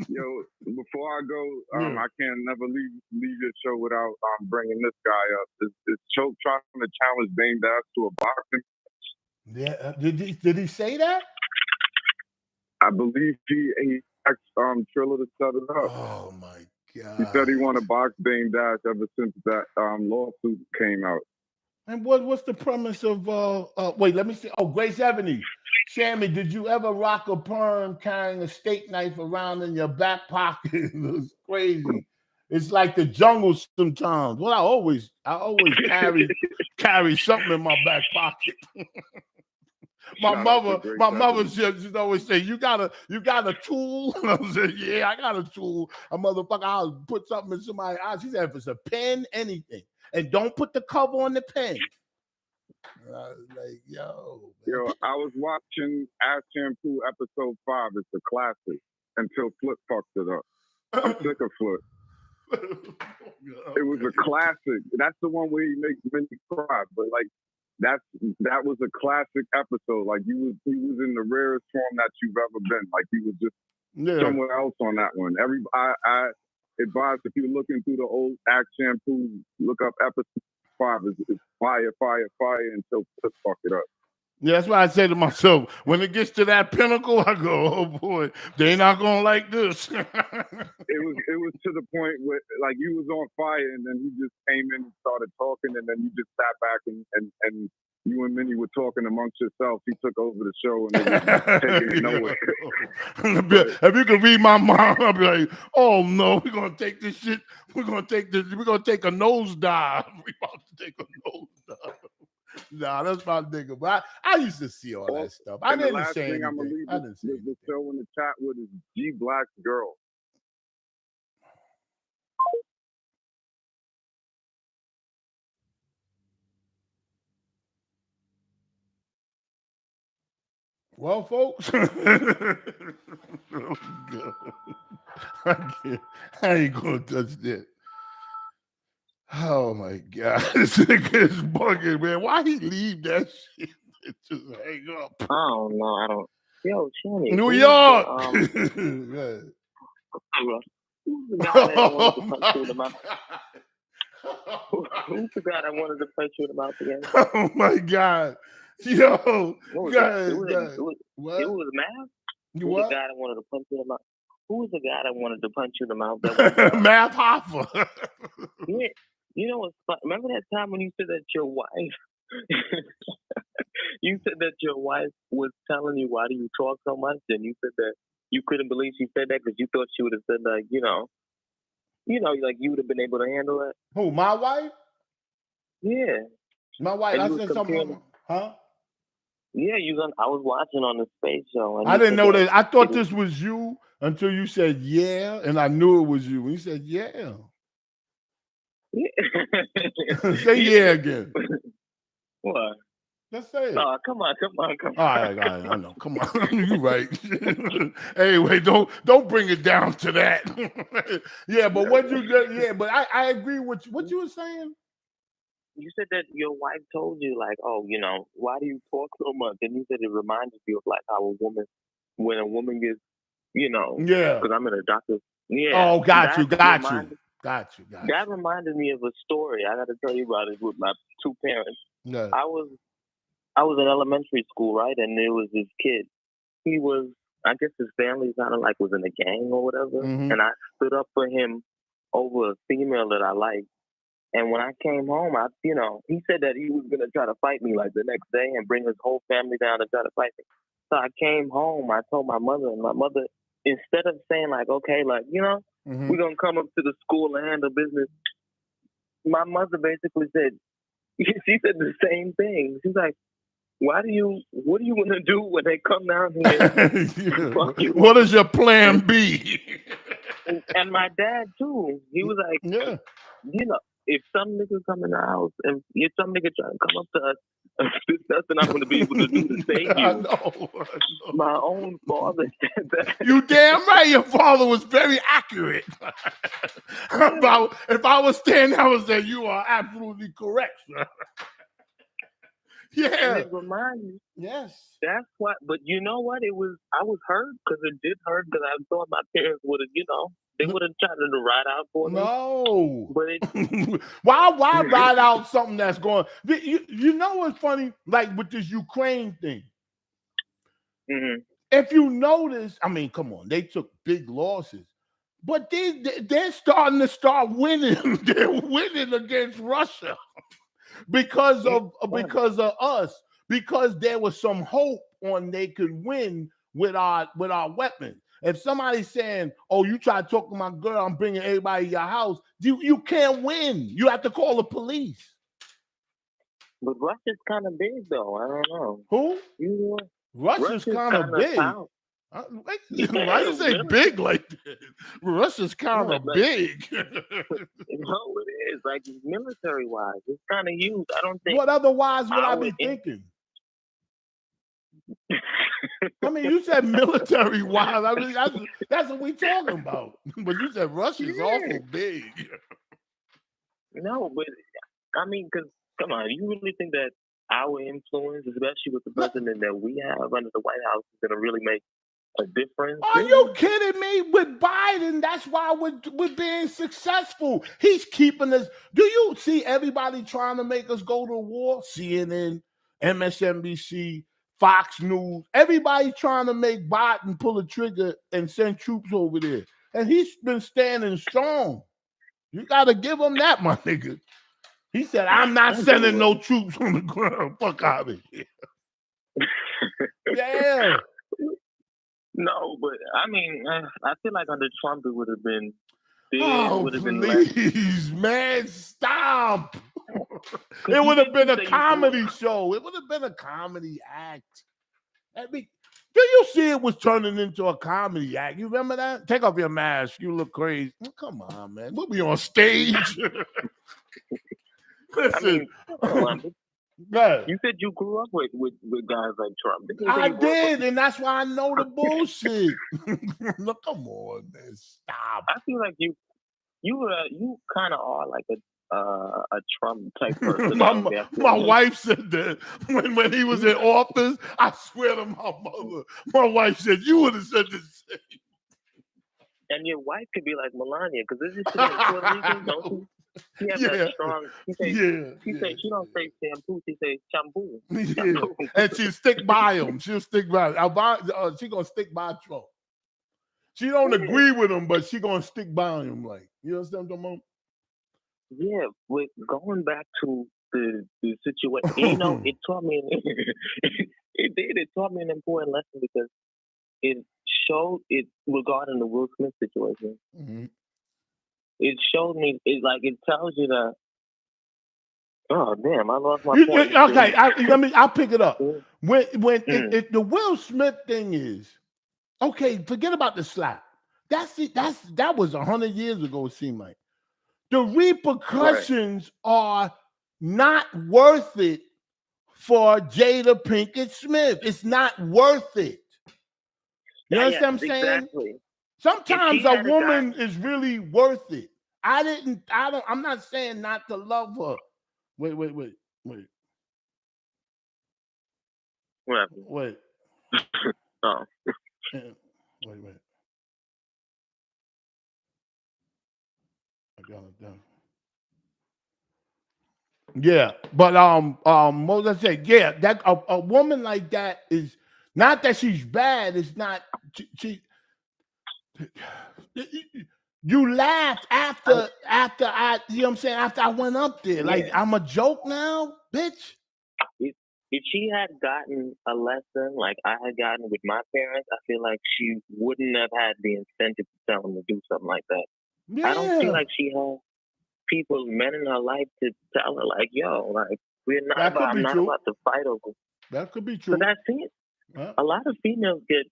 Yo, before I go, I can't never leave your show without bringing this guy up. Is Choke trying to challenge Dame Dash to a boxing? Yeah, did he say that? I believe he asked Triller to set it up. Oh my god! He said he wanted to box Dame Dash ever since that lawsuit came out. And what's the premise of wait, let me see. Oh, Grace Ebony. Sammy, did you ever rock a perm carrying a steak knife around in your back pocket? It was crazy. It's like the jungle sometimes. Well, I always carry something in my back pocket. My mother she'd always say, you got a tool? And I said, yeah, I got a tool. A motherfucker, I'll put something in somebody's eye. She said, if it's a pen, anything. And don't put the cover on the pen. I was like, yo, I was watching Shampoo episode 5. It's a classic until Flip fucked it up. I'm sick of Flip. It was a classic. That's the one where he makes Minnie cry. But like that was a classic episode. Like you was in the rarest form that you've ever been. Like you was just somewhere else on that one. I advise if you're looking through the old Shampoo, look up episode 5. It's fire until Flip fuck it up. Yeah, that's why I say to myself, when it gets to that pinnacle, I go, oh boy, they not gonna like this. It was to the point where like you was on fire and then he just came in and started talking and then you just sat back and you and Minnie were talking amongst yourselves. He took over the show and it was taking it nowhere. If you can read my mind, I'll be like, oh no, we're gonna take this shit. We're gonna take a nosedive. We're about to take a nosedive. Nah, that's my nigga. But I used to see all that stuff. I didn't say anything. I'm gonna leave the show in the chat with is G Black's girl. Well, folks, I ain't gonna touch that. Oh my god, this nigga is bugging, man. Why he leave that shit? Just hang up. I don't know. I don't. Yo, Channy. New York. Who's the guy that I wanted to Oh punch you in the mouth? Who's the guy that wanted to punch you in the mouth again? Oh my God. Yo. What was God, it? It what? was Math? You Who's what? the guy that wanted to punch you in the mouth? Who was the guy that wanted to punch you in the mouth? That Math Hoffa. Yeah. You know what's fun? Remember that time when you said that your wife you said that your wife was telling you why do you talk so much, and you said that you couldn't believe she said that because you thought she would have said like, like you would have been able to handle that. Who, my wife? Yeah. My wife. And I you was said something. comparing, Huh? yeah, I was watching on the space show. And I didn't know that. I thought it this was you until you said yeah, and I knew it was you. And you said yeah. Say yeah again. What? Let's say it. No, come on. All right, I know. Come on, you right. Anyway, don't bring it down to that. Yeah, but what you just, yeah, but I agree with what you were saying. You said that your wife told you like, oh, why do you talk so much? And you said it reminded you of like how when a woman gets, yeah, because I'm in a doctor's. Yeah. Oh, got you. That reminded me of a story. I got to tell you about it with my two parents. Yeah. I was in elementary school, right? And there was this kid. He was, I guess his family kind of like was in a gang or whatever. Mm-hmm. And I stood up for him over a female that I liked. And when I came home, he said that he was going to try to fight me like the next day and bring his whole family down to try to fight me. So I came home, I told my mother, and my mother, instead of saying like, okay, like, Mm-hmm. we're going to come up to the school and handle business, my mother basically said, she said the same thing. She's like, what are you going to do when they come down here? What is your plan B? And my dad too. He was like, yeah. If some nigga come in the house and if some nigga try to come up to us, there's nothing I'm going to be able to do to save you. I know. My own father said that. You damn right. Your father was very accurate. If I was standing, I would say you are absolutely correct, sir. Yeah. And it reminds me. Yes. That's what. But you know what? I was hurt because it did hurt because I thought my parents would have, they would have tried to ride out for me. No. But why ride out something that's going? You know what's funny? Like with this Ukraine thing. Mm-hmm. If you notice, I mean, come on, they took big losses, but they're starting to winning. They're winning against Russia because of us. Because there was some hope on they could win with our weapons. If somebody's saying, "Oh, you try to talk to my girl, I'm bringing everybody to your house," you can't win. You have to call the police. But Russia's kind of big, though. I don't know. Who? Russia's kind of big. Why you say big like that? Russia's kind of big. No, it is. Like military-wise, it's kind of huge. I don't think. What otherwise would I be thinking? I mean, you said military-wise. I mean, that's what we talking about. But you said Russia's awful big. No, but I mean, because come on, you really think that our influence, especially with the president that we have under the White House, is going to really make a difference? Are you kidding me? With Biden, that's why we're being successful. He's keeping us. Do you see everybody trying to make us go to war? CNN, MSNBC, Fox News, everybody trying to make Biden pull a trigger and send troops over there. And he's been standing strong. You got to give him that, my nigga. He said, I'm not sending no troops on the ground. Fuck out of here. Yeah. No, but I mean, I feel like under Trump it would have been big. Oh, please, man, stop. It would have been a comedy show. It would have been a comedy act. Do you see it was turning into a comedy act? You remember that? Take off your mask. You look crazy. Oh, come on, man. We'll be on stage. Listen. You said you grew up with guys like Trump. I did, and that's why I know the bullshit. Look, come on, man. Stop. I feel like you kind of are like a Trump type person. my wife said that when he was in office. I swear to my mother, my wife said you would have said the same. And your wife could be like Melania, because this is she like Puerto Rican, don't she? She has that strong. She says she don't say shampoo. She says shampoo. Yeah. And she'll stick by him. She'll stick by. She gonna stick by Trump. She don't agree with him, but she gonna stick by him. Like, you understand what I'm talking about? Yeah, with going back to the situation, you know, it taught me. It taught me an important lesson because it showed it regarding the Will Smith situation. Mm-hmm. It showed me. It tells you that. Oh damn! I lost my point. Okay, I'll pick it up. When the Will Smith thing is okay, forget about the slap. That was 100 years ago. It seemed like the repercussions are not worth it for Jada Pinkett Smith. It's not worth it. You understand what I'm saying? Exactly. Sometimes a woman is really worth it. I'm not saying not to love her. Wait. What? Wait. Oh. Wait. I got it down. Yeah, but what was I say? Yeah, that a woman like that is not that she's bad. It's not she you laughed after I, you know what I'm saying, after I went up there. Like, I'm a joke now, bitch. If she had gotten a lesson like I had gotten with my parents, I feel like she wouldn't have had the incentive to tell them to do something like that. Yeah. I don't feel like she had men in her life to tell her, like, yo, like, I'm not about to fight over. That could be true. But that's it. A lot of females get,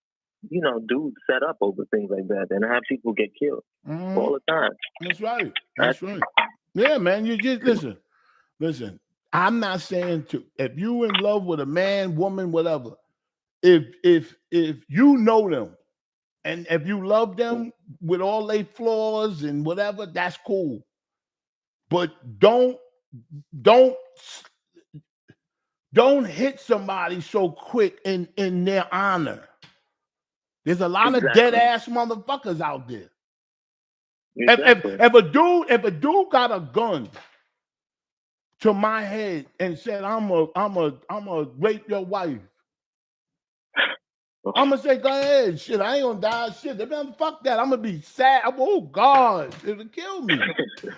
dudes set up over things like that and have people get killed all the time. That's right. That's right. Yeah, man. You just listen. I'm not saying if you in love with a man, woman, whatever, if you know them and if you love them with all their flaws and whatever, that's cool. But don't hit somebody so quick in their honor. There's a lot of dead ass motherfuckers out there. Exactly. If a dude got a gun to my head and said, I'm a rape your wife, I'm gonna say, go ahead, shit. I ain't gonna die, shit. Fuck that. I'm gonna be sad. Oh God, it'll kill me.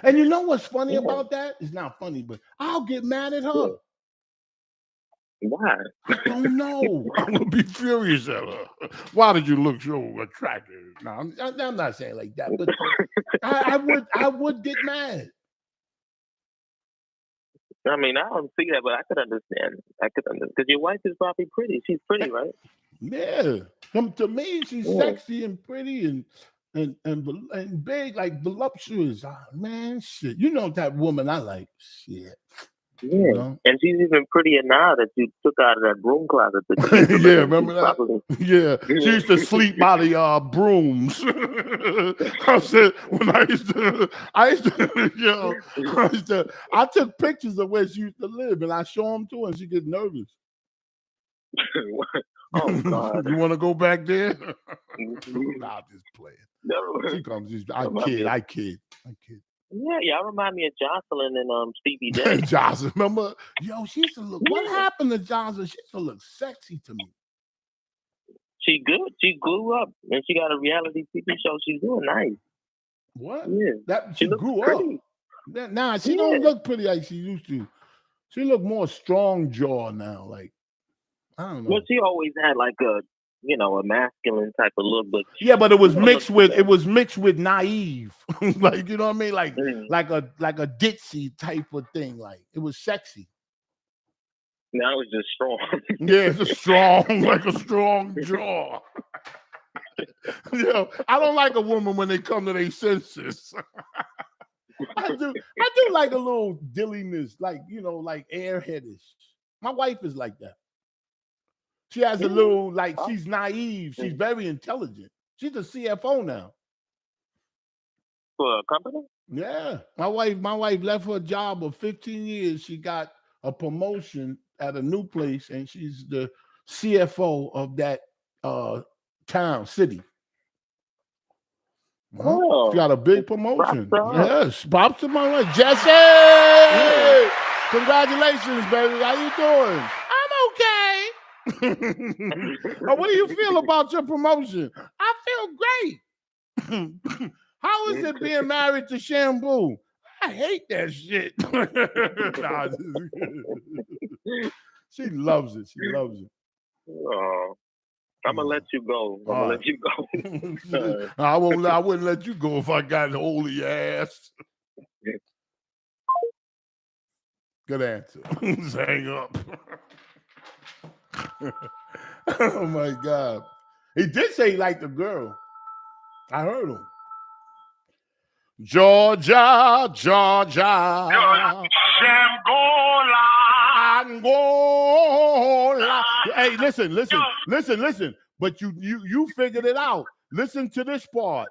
And you know what's funny about that? It's not funny, but I'll get mad at her. Why? I don't know. I'm gonna be furious at her. Why did you look so attractive? No, I'm not saying like that, but I would get mad. I mean, I don't see that, but I could understand. Because your wife is probably pretty. She's pretty, right? Yeah. To me, she's sexy and pretty and big, like voluptuous. Oh, man, shit. You know that woman I like. Shit. Yeah. You know? And she's even prettier now that you took out of that broom closet. Yeah, remember that? Yeah. She used to sleep by the brooms. I said, when I took pictures of where she used to live and I show them to her and she gets nervous. Oh God! You want to go back there? Nah, I'm just playing. No. She comes. I kid. Yeah, y'all remind me of Jocelyn and Stevie J. Jocelyn, remember? Yo, she used to look. What happened to Jocelyn? She used to look sexy to me. She good. She grew up and she got a reality TV show. She's doing nice. What? Yeah, she grew pretty. Up. Nah, she don't look pretty like she used to. She look more strong jaw now. Like, I don't know. Well, she always had like a masculine type of look, but it was mixed with naive, like, you know what I mean, like a ditzy type of thing. Like, it was sexy. Now it's just strong. Yeah, it's a strong, like a strong jaw. I don't like a woman when they come to their senses. I do like a little dilliness, like, like airheadish. My wife is like that. She has a little, like, she's naive. She's very intelligent. She's a CFO now. For a company? Yeah, my wife left her job of 15 years. She got a promotion at a new place, and she's the CFO of that city. Oh, She got a big props promotion. to her. Yes, props to my wife, Jesse. Yeah. Congratulations, baby. How you doing? I'm okay. Oh, what do you feel about your promotion? I feel great. How is it being married to Shampoo? I hate that shit. Nah, she loves it. She loves it. Oh, I'm gonna let you go. I'm gonna All let you go. right. I wouldn't let you go if I got a hold of your ass. Good answer. Just hang up. Oh my God. He did say he liked the girl. I heard him. Georgia, Angola. Hey, listen. But you figured it out. Listen to this part.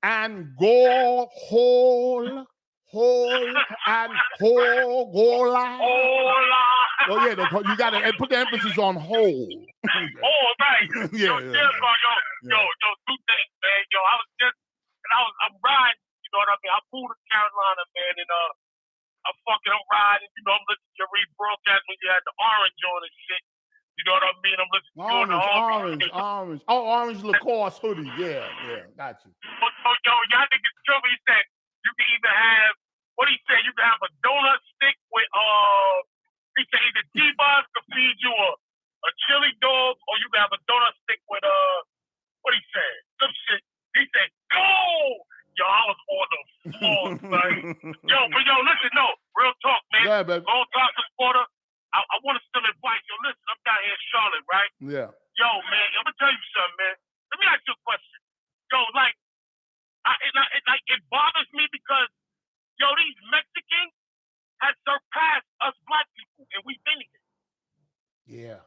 Angola, Angola. Oh yeah, you got to put the emphasis on whole. Oh, right. Yeah. Yo, two things, man. Yo, I'm riding, you know what I mean? I flew to Carolina, man, and I'm riding, you know, I'm listening to your rebroadcast when you had the orange on and shit. You know what I mean? I'm listening to you on the Orange. Oh, orange Lacoste hoodie. Yeah, got you. Yo, y'all niggas told me, he said you can either have, what he said, you can have a donut stick with, he said either T-Boss could feed you a chili dog, or you can have a donut stick with, what he said? Some shit. He said, go! Yo, I was on the floor, son. Yo, listen, no, real talk, man. Yeah, baby. All talk supporter. I want to still advise. Yo, listen, I'm down here in Charlotte, right? Yeah. Yo, man, I'm gonna tell you something, man. Let me ask you a question. Yo, it bothers me because, yo, these Mexicans have surpassed us black people, and we've been here. Yeah,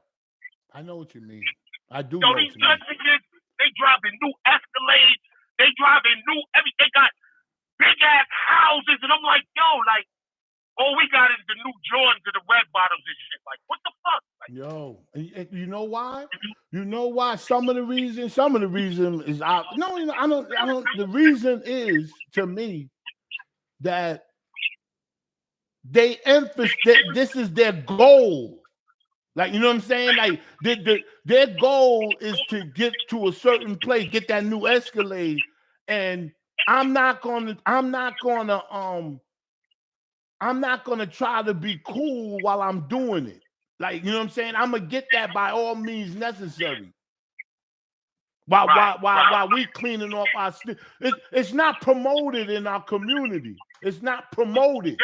I know what you mean. I do Yo, know these what you mean. Mexicans, they driving new Escalades. They driving new everything. They got big ass houses, and I'm like, yo, like, all we got is the new Jordans and the red bottoms and shit. Like, what the fuck? Like, Yo, you know why? You know why? Some of the reason is I don't. The reason is to me that they emphasize that this is their goal. Like, you know what I'm saying? Like, their goal is to get to a certain place, get that new Escalade, and I'm not gonna try to be cool while I'm doing it. Like, you know what I'm saying? I'm gonna get that by all means necessary. While we cleaning off our it's not promoted in our community. It's not promoted.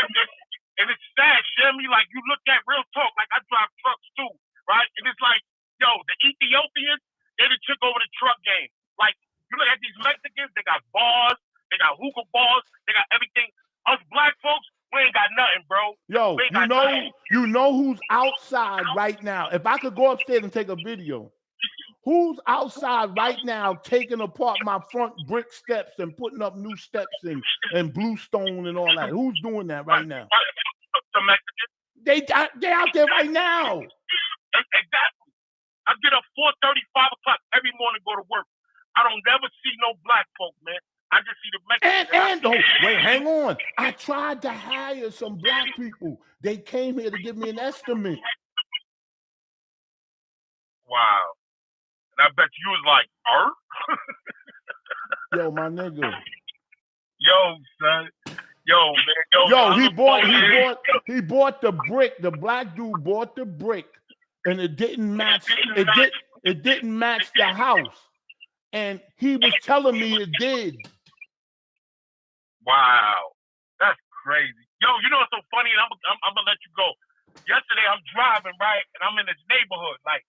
And it's sad, Shimmy. Like, you look at real talk. Like, I drive trucks too, right? And it's like, yo, the Ethiopians, they done took over the truck game. Like, you look at these Mexicans, they got bars, they got hookah bars, they got everything. Us black folks, we ain't got nothing, bro. Yo, you know who's outside right now? If I could go upstairs and take a video, who's outside right now taking apart my front brick steps and putting up new steps and bluestone and all that? Who's doing that right now? The Mexicans. They out there right now. Exactly. I get up 4:30, 5 o'clock every morning, go to work. I don't never see no black folk, man. I just see the Mexicans. Wait, hang on. I tried to hire some black people. They came here to give me an estimate. Wow. And I bet you was like, Yo, my nigga. Yo, son. Yo, man. Yo, he bought the brick. The black dude bought the brick, and it didn't match. It didn't match the house. And he was telling me it did. Wow. That's crazy. Yo, you know what's so funny? And I'm gonna let you go. Yesterday I'm driving, right? And I'm in this neighborhood. Like,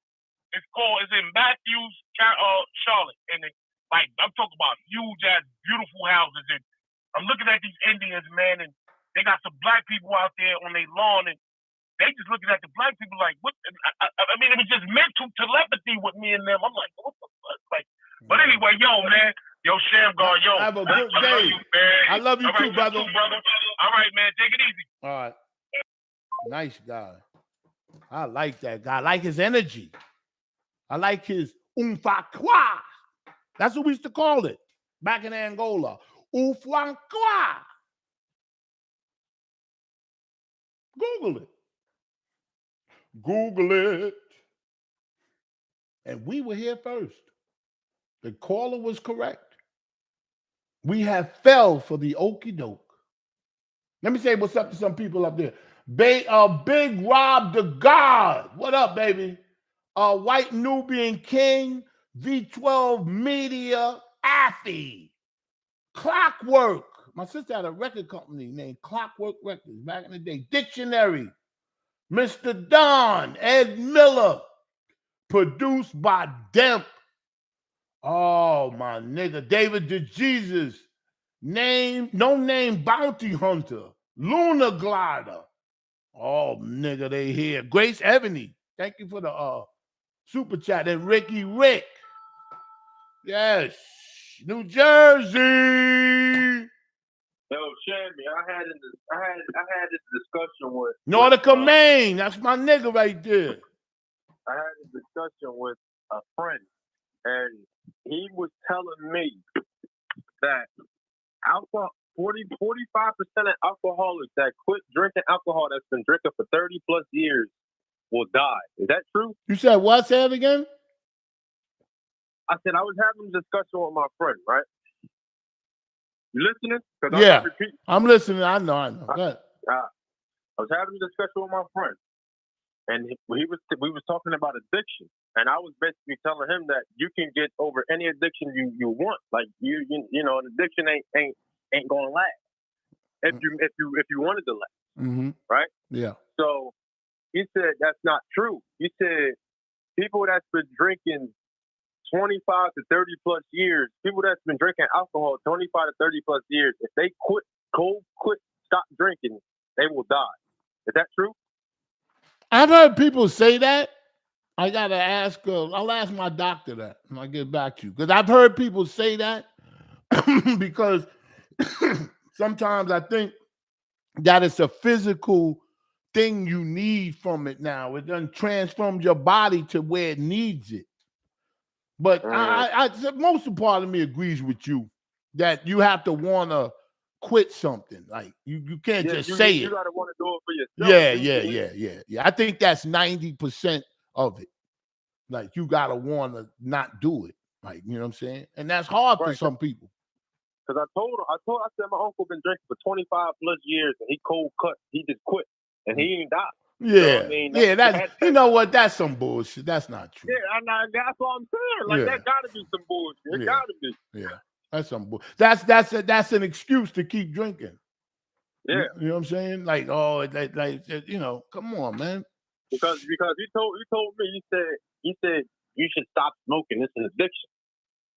it's in Matthews, Charlotte. And I'm talking about huge ass, beautiful houses. And I'm looking at these Indians, man, and they got some black people out there on their lawn, and they just looking at the black people like, what? I mean, it was just mental telepathy with me and them. I'm like, what the fuck? Like, but anyway, yo, man, Yo, Sham God, yo. Have a good day. Love you, man. I love you All right, too, brother. All right, man. Take it easy. All right. Nice guy. I like that guy. I like his energy. I like his umfaqua. That's what we used to call it back in Angola. Umfaqua. Google it. Google it. And we were here first. The caller was correct. We have fell for the okie doke. Let me say what's up to some people up there. Big Rob the God. What up, baby? White Nubian King, V12 Media, Affy, Clockwork. My sister had a record company named Clockwork Records back in the day. Dictionary, Mr. Don, Ed Miller, produced by Demp. Oh, my nigga, David DeJesus, No Name Bounty Hunter, Lunar Glider. Oh, nigga, they here. Grace Ebony, thank you for the super chat. And Ricky Rick. Yes. New Jersey. Yo, Shammy, I had this discussion with Nautica, Maine. That's my nigga right there. I had a discussion with a friend, and he was telling me that 45% of alcoholics that quit drinking alcohol that's been drinking for 30 plus years will die. Is that true? You said what? Say it again? I said I was having a discussion with my friend, right? You listening? Yeah, I'm listening. I know. Go ahead. I was having a discussion with my friend, and we was talking about addiction, and I was basically telling him that you can get over any addiction you want. Like you know, an addiction ain't gonna last if you wanted to last, right? Yeah. So he said that's not true. He said people that's been drinking 25 to 30 plus years, people that's been drinking alcohol 25 to 30 plus years, if they stop drinking, they will die. Is that true? I've heard people say that. I gotta ask. I'll ask my doctor that, and I'll get back to you because I've heard people say that because sometimes I think that it's a physical thing you need from it now. It doesn't transform your body to where it needs it. But most part of me agrees with you that you have to want to quit something. Like you can't just say it. You gotta want to do it for yourself. Yeah. I think that's 90% of it. Like you gotta want to not do it. Like, you know what I'm saying? And that's hard for some people. Because I said my uncle been drinking for 25 plus years and he cold cut. He just quit and he ain't died. Yeah, you know what I mean? that's you know what? That's some bullshit. That's not true. Yeah, that's what I'm saying. Like that gotta be some bullshit. It gotta be. Yeah, that's some bullshit. That's an excuse to keep drinking. Yeah, you know what I'm saying? Like, you know, come on, man. Because he told me he said you should stop smoking. It's an addiction.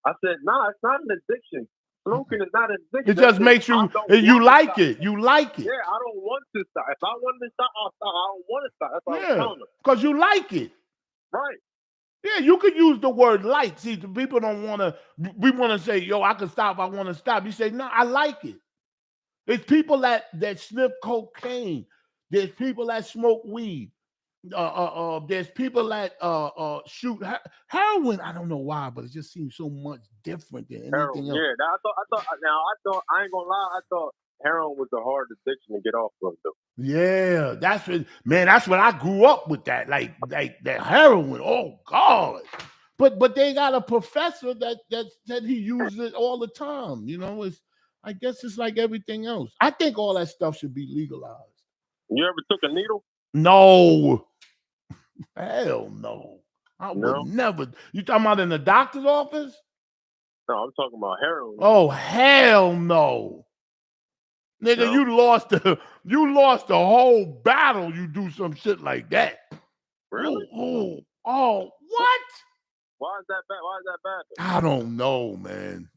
I said, nah, it's not an addiction. Smoking is not an addiction. It just makes you like it. You like it. Yeah, I don't want to stop. If I wanted to stop, I'll stop. I don't want to stop. That's what I'm telling them. Because you like it. Right. Yeah, you could use the word like. See, the people don't want to. We want to say, yo, I can stop. I want to stop. You say, no, I like it. There's people that sniff cocaine. There's people that smoke weed. There's people that shoot heroin. I don't know why, but it just seems so much different than anything else. Yeah, I thought I ain't gonna lie. I thought heroin was the hard addiction to get off of, though. Yeah, that's what I grew up with. That like that heroin. Oh God! But they got a professor that said he uses it all the time. You know, I guess it's like everything else. I think all that stuff should be legalized. You ever took a needle? No. Hell no. I would never. You talking about in the doctor's office? No, I'm talking about heroin. Oh, hell no. Nigga, you lost the whole battle. You do some shit like that. Really? Oh, what? Why is that bad? Why is that bad? I don't know, man.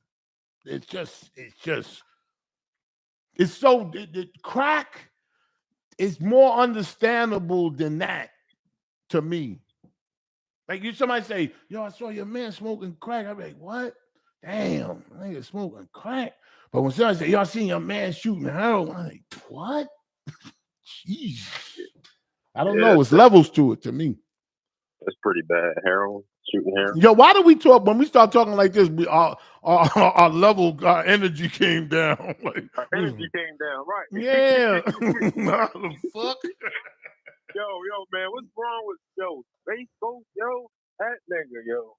Crack is more understandable than that to me. Like somebody say, yo, I saw your man smoking crack. I'm like, what? damn, nigga smoking crack. But when somebody say, y'all seen your man shooting heroin, I'm like, what? Jeez. I don't know. It's levels to it to me. That's pretty bad. Heroin, shooting heroin. Yo, why do we talk when we start talking like this? Our level, our energy came down. Like, our energy came down, right? Yeah. How the fuck? Yo, man, what's wrong with Facebook? Yo, that nigga, yo,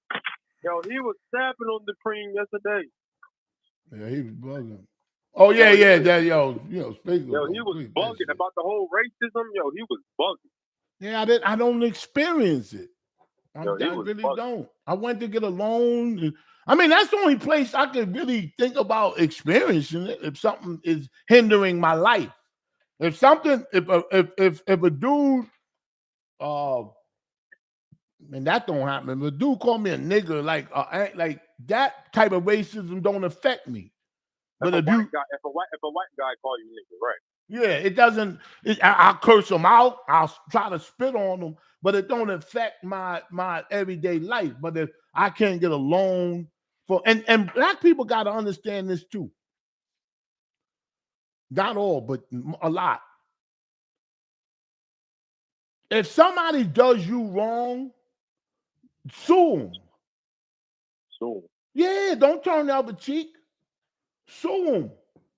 he was snapping on the cream yesterday. Yeah, he was bugging. Oh yeah, that yo, Facebook. Yo, he was bugging about the whole racism. Yo, he was bugging. Yeah, I don't experience it. I really don't. I went to get a loan. I mean, that's the only place I could really think about experiencing it. If something is hindering my life, if a dude, and that don't happen. If a dude call me a nigger, like that type of racism don't affect me. But if a white guy call you nigger, right? Yeah, it doesn't. I'll curse them out. I'll try to spit on them, but it don't affect my everyday life. But if I can't get a loan for, and black people got to understand this too. Not all, but a lot. If somebody does you wrong, sue them. Sue them. Yeah, don't turn the other cheek. Sue them.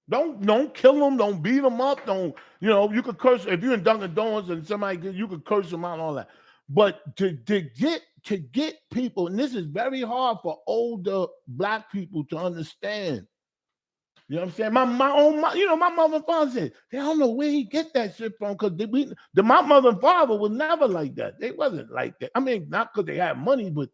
Don't kill them. Don't beat them up. You could curse if you're in Dunkin' Donuts and somebody you could curse them out and all that. But to get people, and this is very hard for older black people to understand. You know what I'm saying? My mother and father said they don't know where he get that shit from because my mother and father was never like that. They wasn't like that. I mean, not because they had money, but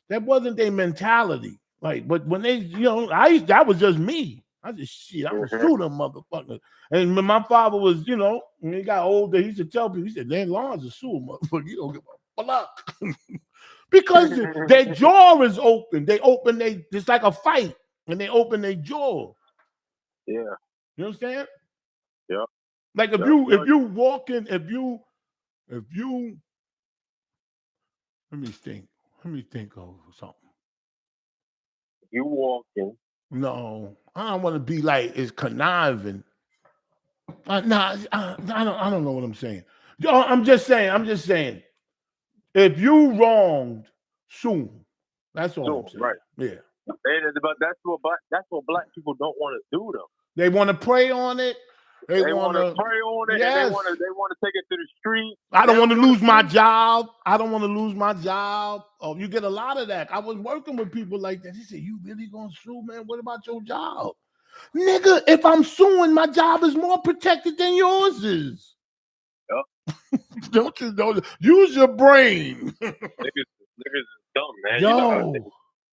that wasn't their mentality. Like, but when they, that was just me. I just I'm gonna sue them motherfuckers. And when my father was, when he got older, he used to tell people, he said, "Dan Lawrence is sue them, motherfucker. You don't give a fuck." Because their jaw is open. It's like a fight, and they open their jaw. Yeah. You understand? Yeah. Like if you walk in, if you let me think of something. You walking. No, I don't want to be like it's conniving. I don't know what I'm saying. I'm just saying. If you wronged, sue. That's all I'm saying. Right. Yeah. But that's what black people don't want to do though. They want to pray on it. They want to pray on it. Yes. And they want to take it to the street. I don't want to lose my job. Oh, you get a lot of that. I was working with people like that. He said, "You really gonna sue, man? What about your job?" Nigga, if I'm suing, my job is more protected than yours is. Yep. Don't you know? Use your brain. Niggas is dumb, man. Yo. Niggas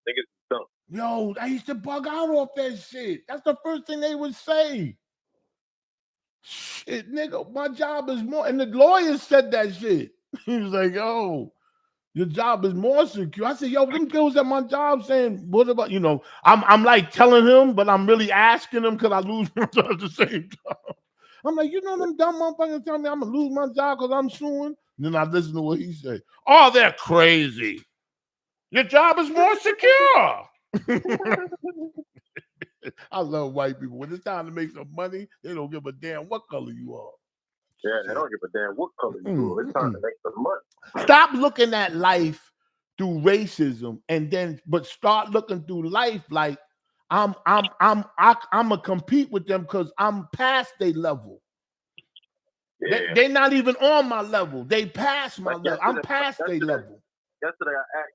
is dumb. Yo, I used to bug out off that shit. That's the first thing they would say. Shit, nigga, my job is more. And the lawyer said that shit. He was like, "Yo, your job is more secure." I said, "Yo, them girls at my job saying, what about, I'm like telling him, but I'm really asking him because I lose my job at the same time. I'm like, them dumb motherfuckers tell me I'm going to lose my job because I'm suing. And then I listen to what he said. Oh, they're crazy. Your job is more secure. I love white people. When it's time to make some money, they don't give a damn what color you are. Yeah, they don't give a damn what color you are. It's time to make some money. Stop looking at life through racism, but start looking through life like I'm gonna compete with them because I'm past their level. Yeah. They're not even on my level. They past my level. I'm past their level. Yesterday I asked,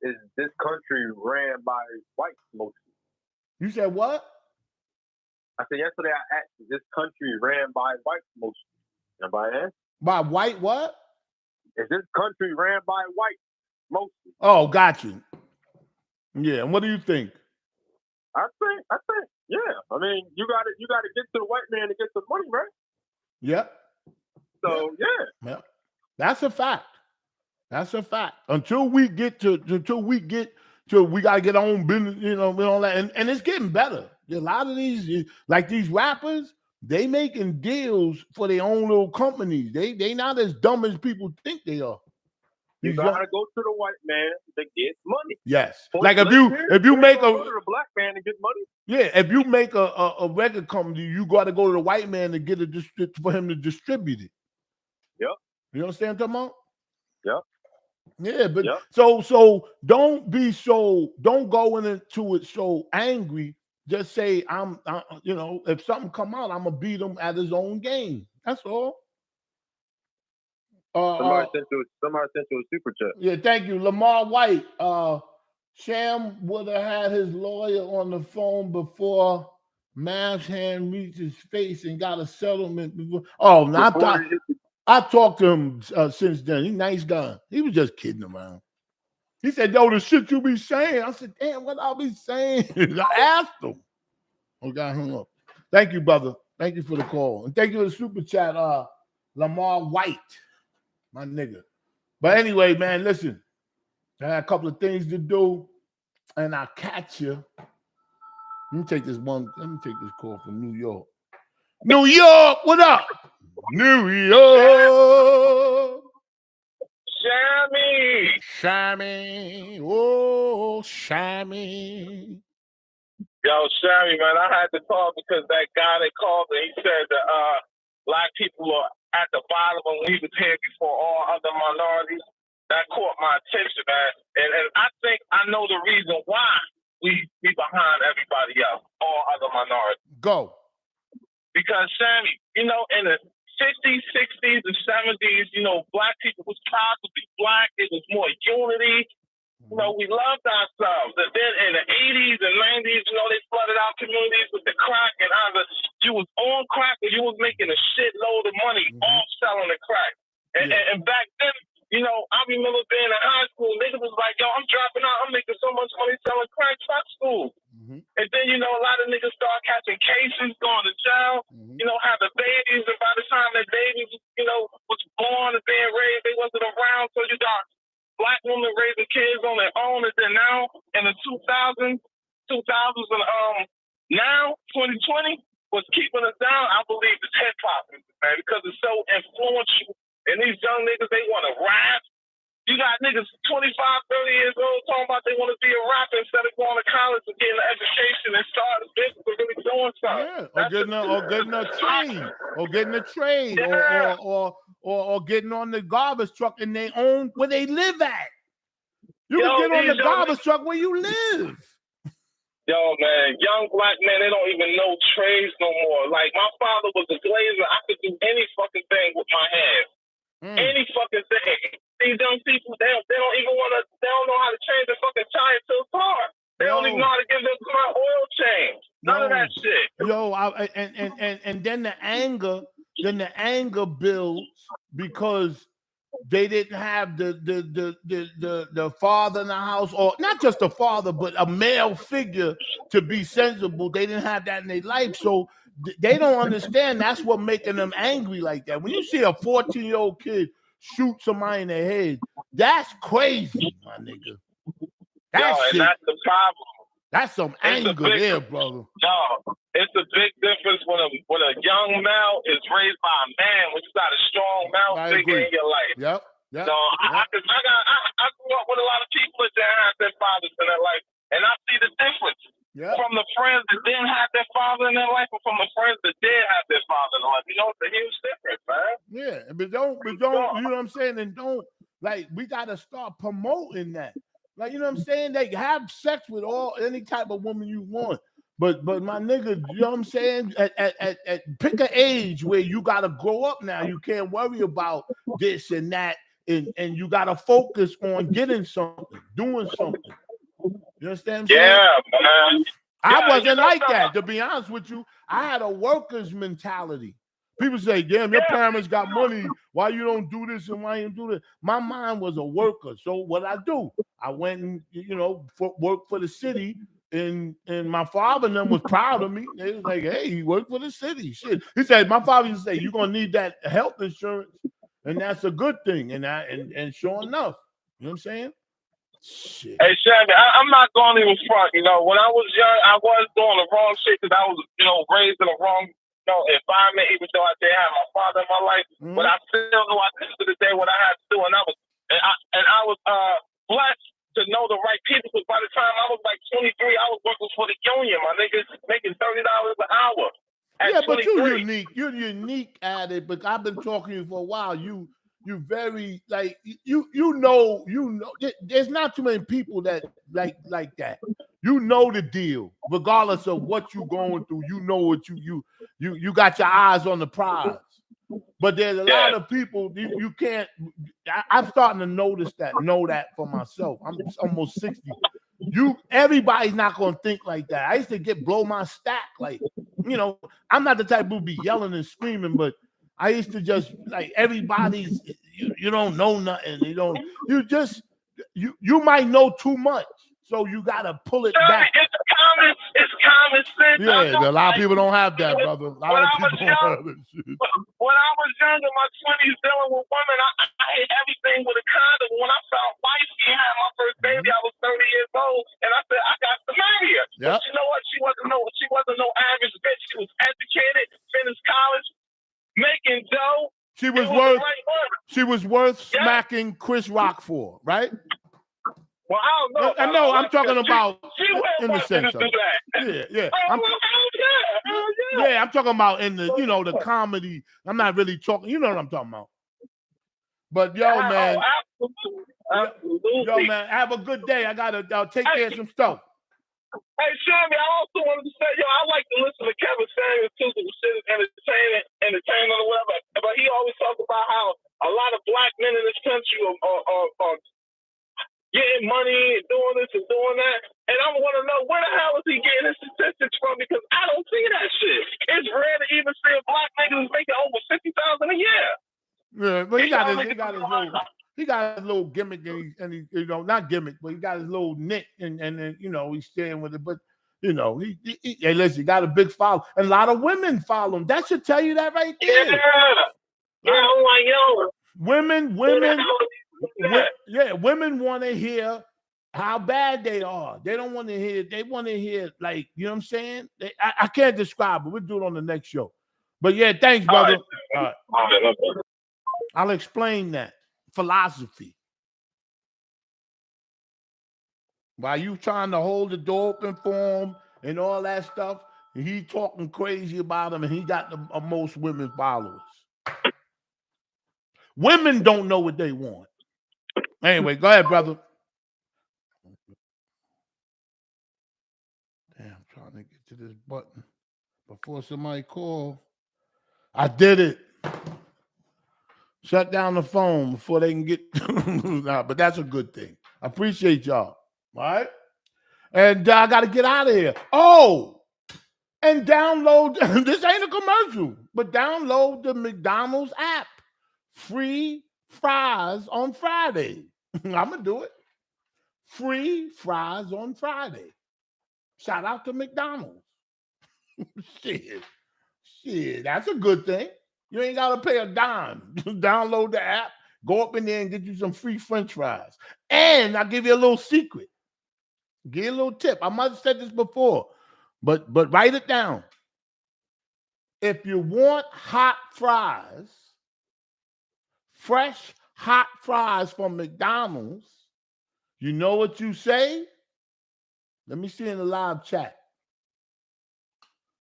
is this country ran by whites mostly? You said what? I said yesterday I asked, is this country ran by whites mostly? Anybody asked? By white what? Is this country ran by whites mostly? Oh, got you. Yeah, and what do you think? I think, yeah. I mean, you gotta get to the white man to get some money, right? Yep. So yeah. That's a fact. Until we gotta get our own business, and all that. And it's getting better. A lot of these, like these rappers, they making deals for their own little companies. They not as dumb as people think they are. You gotta go to the white man to get money. Yes. Like if you make go to the black man to get money. Yeah, if you make a record company, you got to go to the white man to get it for him to distribute it. Yep. You understand what I'm talking about? Yep. Yeah, but so don't go into it so angry. Just say I'm if something come out, I'm gonna beat him at his own game. That's all. Somebody sent you a super chat. Yeah, thank you, Lamar White. Sham would have had his lawyer on the phone before Mav's hand reached his face and got a settlement. Oh, no, I talked to him since then. He's a nice guy. He was just kidding around. He said, yo, the shit you be saying. I said, damn, what I'll be saying? I asked him. Oh, got hung up. Thank you, brother. Thank you for the call. And thank you for the super chat, Lamar White, my nigga. But anyway, man, listen. I had a couple of things to do, and I'll catch you. Let me take this call from New York. New York, what up? New York. Shammy. Oh, Shammy. Yo, Shammy, man, I had to call because that guy that called me, he said that black people are at the bottom and we was here before all other minorities. That caught my attention, man. And I think I know the reason why we be behind everybody else, all other minorities. Go. Because, Sammy, in the 50s, 60s, and 70s, black people was proud to be black. It was more unity. We loved ourselves. And then in the 80s and 90s, they flooded our communities with the crack. And either you was on crack or you was making a shitload of money off selling the crack. And back then, I remember being in high school, niggas was like, yo, I'm dropping out. I'm making so much money selling crack. Fuck school. And then, a lot of niggas start catching cases, going to jail, having babies. And by the time that babies, was born and being raised, they wasn't around. So you got black women raising kids on their own. And then now, in the 2000s, and now, 2020, what's keeping us down, I believe, is hip-hop, man, because it's so influential. And these young niggas, they want to rap. You got niggas 25, 30 years old talking about they want to be a rapper instead of going to college and getting an education and starting a business and really doing something. Yeah, or getting a trade, or getting on the garbage truck in their own where they live at. You can get on the garbage truck where you live. Yo, man, young black men, they don't even know trades no more. Like, my father was a glazer. I could do any fucking thing with my hands. Any fucking thing. These young people, they don't even they don't know how to change the fucking tire to a car. They don't even know how to give their car oil change. None of that shit. Yo, and then the anger builds because they didn't have the father in the house, or not just the father, but a male figure to be sensible. They didn't have that in their life, so they don't understand. That's what making them angry like that. When you see a 14-year-old kid shoot somebody in the head, that's crazy, my nigga. That's the problem. That's some anger there, brother. No, it's a big difference when a young male is raised by a man, when you got a strong male figure in your life. Yep. So I grew up with a lot of people that didn't have their fathers in their life, and I see the difference from the friends that didn't have their father in their life, and from the friends that did have their father in their life. It's a huge difference, man. Yeah, but don't, you know what I'm saying? And don't, we gotta start promoting that. Like, you know what I'm saying? They have sex with any type of woman you want. But my nigga, you know what I'm saying? At pick an age where you gotta grow up now. You can't worry about this and that, and you gotta focus on getting something, doing something. You understand what I'm saying? Yeah, man. I wasn't like that, to be honest with you. I had a worker's mentality. People say, damn, your parents got money. Why you don't do this and why you don't do this? My mind was a worker. So what I do, I went and, worked for the city, and my father and them was proud of me. They was like, hey, he worked for the city. Shit. He said, my father used to say, you're going to need that health insurance, and that's a good thing. And sure enough, you know what I'm saying? Shit. Hey, Shabby, I'm not going to even front. When I was young, I was doing the wrong shit because I was, raised in the wrong environment, even though I did have my father in my life. But I still know at the end of the day what I had to do, and that was and I was blessed to know the right people. Because by the time I was like 23, I was working for the union. My niggas making $30 an hour. Yeah, but you're unique. You're unique at it. But I've been talking to you for a while. You very like you know. There's not too many people that like that. You know the deal, regardless of what you're going through. You know what you got your eyes on the prize. But there's a lot of people you can't. I'm starting to know that for myself. I'm almost 60. Everybody's not gonna think like that. I used to blow my stack like, I'm not the type who be yelling and screaming, but I used to just like everybody's. You don't know nothing. You might know too much, so you gotta pull it back. It's common sense. Yeah, a lot of people don't have that, brother. A lot of people don't have that shit. When I was young in my 20s dealing with women, I hit everything with a condom. When I found wifey and had my first baby, I was 30 years old, and I said I got to marry her. Yep. But you know what? She wasn't no average bitch. She was educated, finished college, making dough. She was worth smacking Chris Rock for, right? Well, I don't know. I know. I'm talking about in the sense of yeah. I'm talking about in the the comedy. I'm not really talking. You know what I'm talking about. But man, absolutely. Yo, man, have a good day. I'll take care of some stuff. Hey, Shammy, I also wanted to say, I like to listen to Kevin Samuels too, because shit is entertaining or whatever. But he always talks about how a lot of black men in this country are getting money and doing this and doing that. And I want to know, where the hell is he getting his statistics from? Because I don't see that shit. It's rare to even see a black nigga who's making over $50,000 a year. Yeah, but he got his little gimmick, and he not gimmick, but he got his little nick, and he's staying with it. But hey, listen, he got a big follow, and a lot of women follow him. That should tell you that right there. Yeah, I'm like, yo. Women want to hear how bad they are. They don't want to hear. They want to hear, like, you know what I'm saying? I can't describe it. We'll do it on the next show. But yeah, thanks, brother. All right. I'll explain that philosophy. While you trying to hold the door open for him and all that stuff, and he talking crazy about him, and he got the most women followers. Women don't know what they want. Anyway, go ahead, brother. Damn, I'm trying to get to this button before somebody call. I did it. Shut down the phone before they can get but that's a good thing. I appreciate y'all. All right. And I got to get out of here. Oh, and download. This ain't a commercial, but download the McDonald's app. Free fries on Friday. I'm going to do it. Free fries on Friday. Shout out to McDonald's. Shit, that's a good thing. You ain't got to pay a dime. Just download the app, go up in there and get you some free French fries. And I'll give you a little secret. Give you a little tip. I might have said this before, but write it down. If you want hot fries, fresh hot fries from McDonald's, you know what you say? Let me see in the live chat.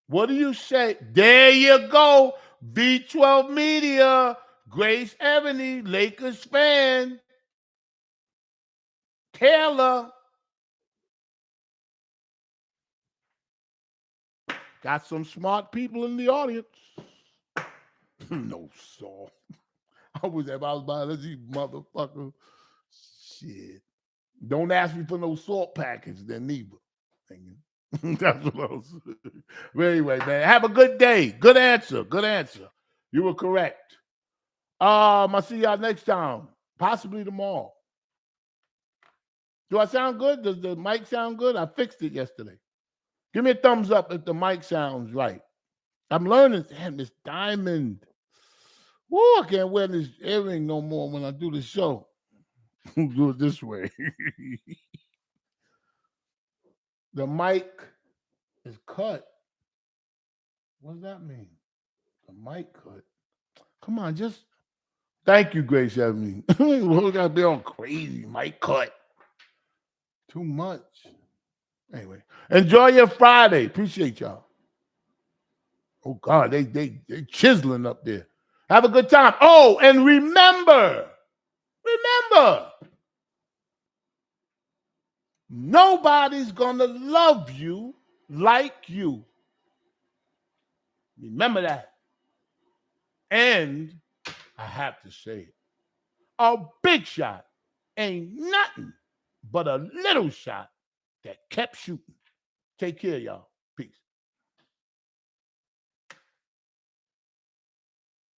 What do you say? There you go. B12 Media. Grace Ebony, Lakers fan. Taylor. Got some smart people in the audience. No salt. I was about to eat, motherfucker. Shit. Don't ask me for no salt package then neither. That's what I was saying. But anyway, man, have a good day. Good answer. Good answer. You were correct. I'll see y'all next time. Possibly tomorrow. Do I sound good? Does the mic sound good? I fixed it yesterday. Give me a thumbs up if the mic sounds right. I'm learning. Damn, this diamond. Woo, I can't wear this earring no more when I do the show. Do it this way. The mic is cut. What does that mean? The mic cut. Come on, just Thank you, Grace Ebony. We gotta be on crazy. Might cut. Too much. Anyway, enjoy your Friday. Appreciate y'all. Oh God, they chiseling up there. Have a good time. Oh, and remember, nobody's gonna love you like you. Remember that. And I have to say it. A big shot ain't nothing but a little shot that kept shooting. Take care, y'all. Peace.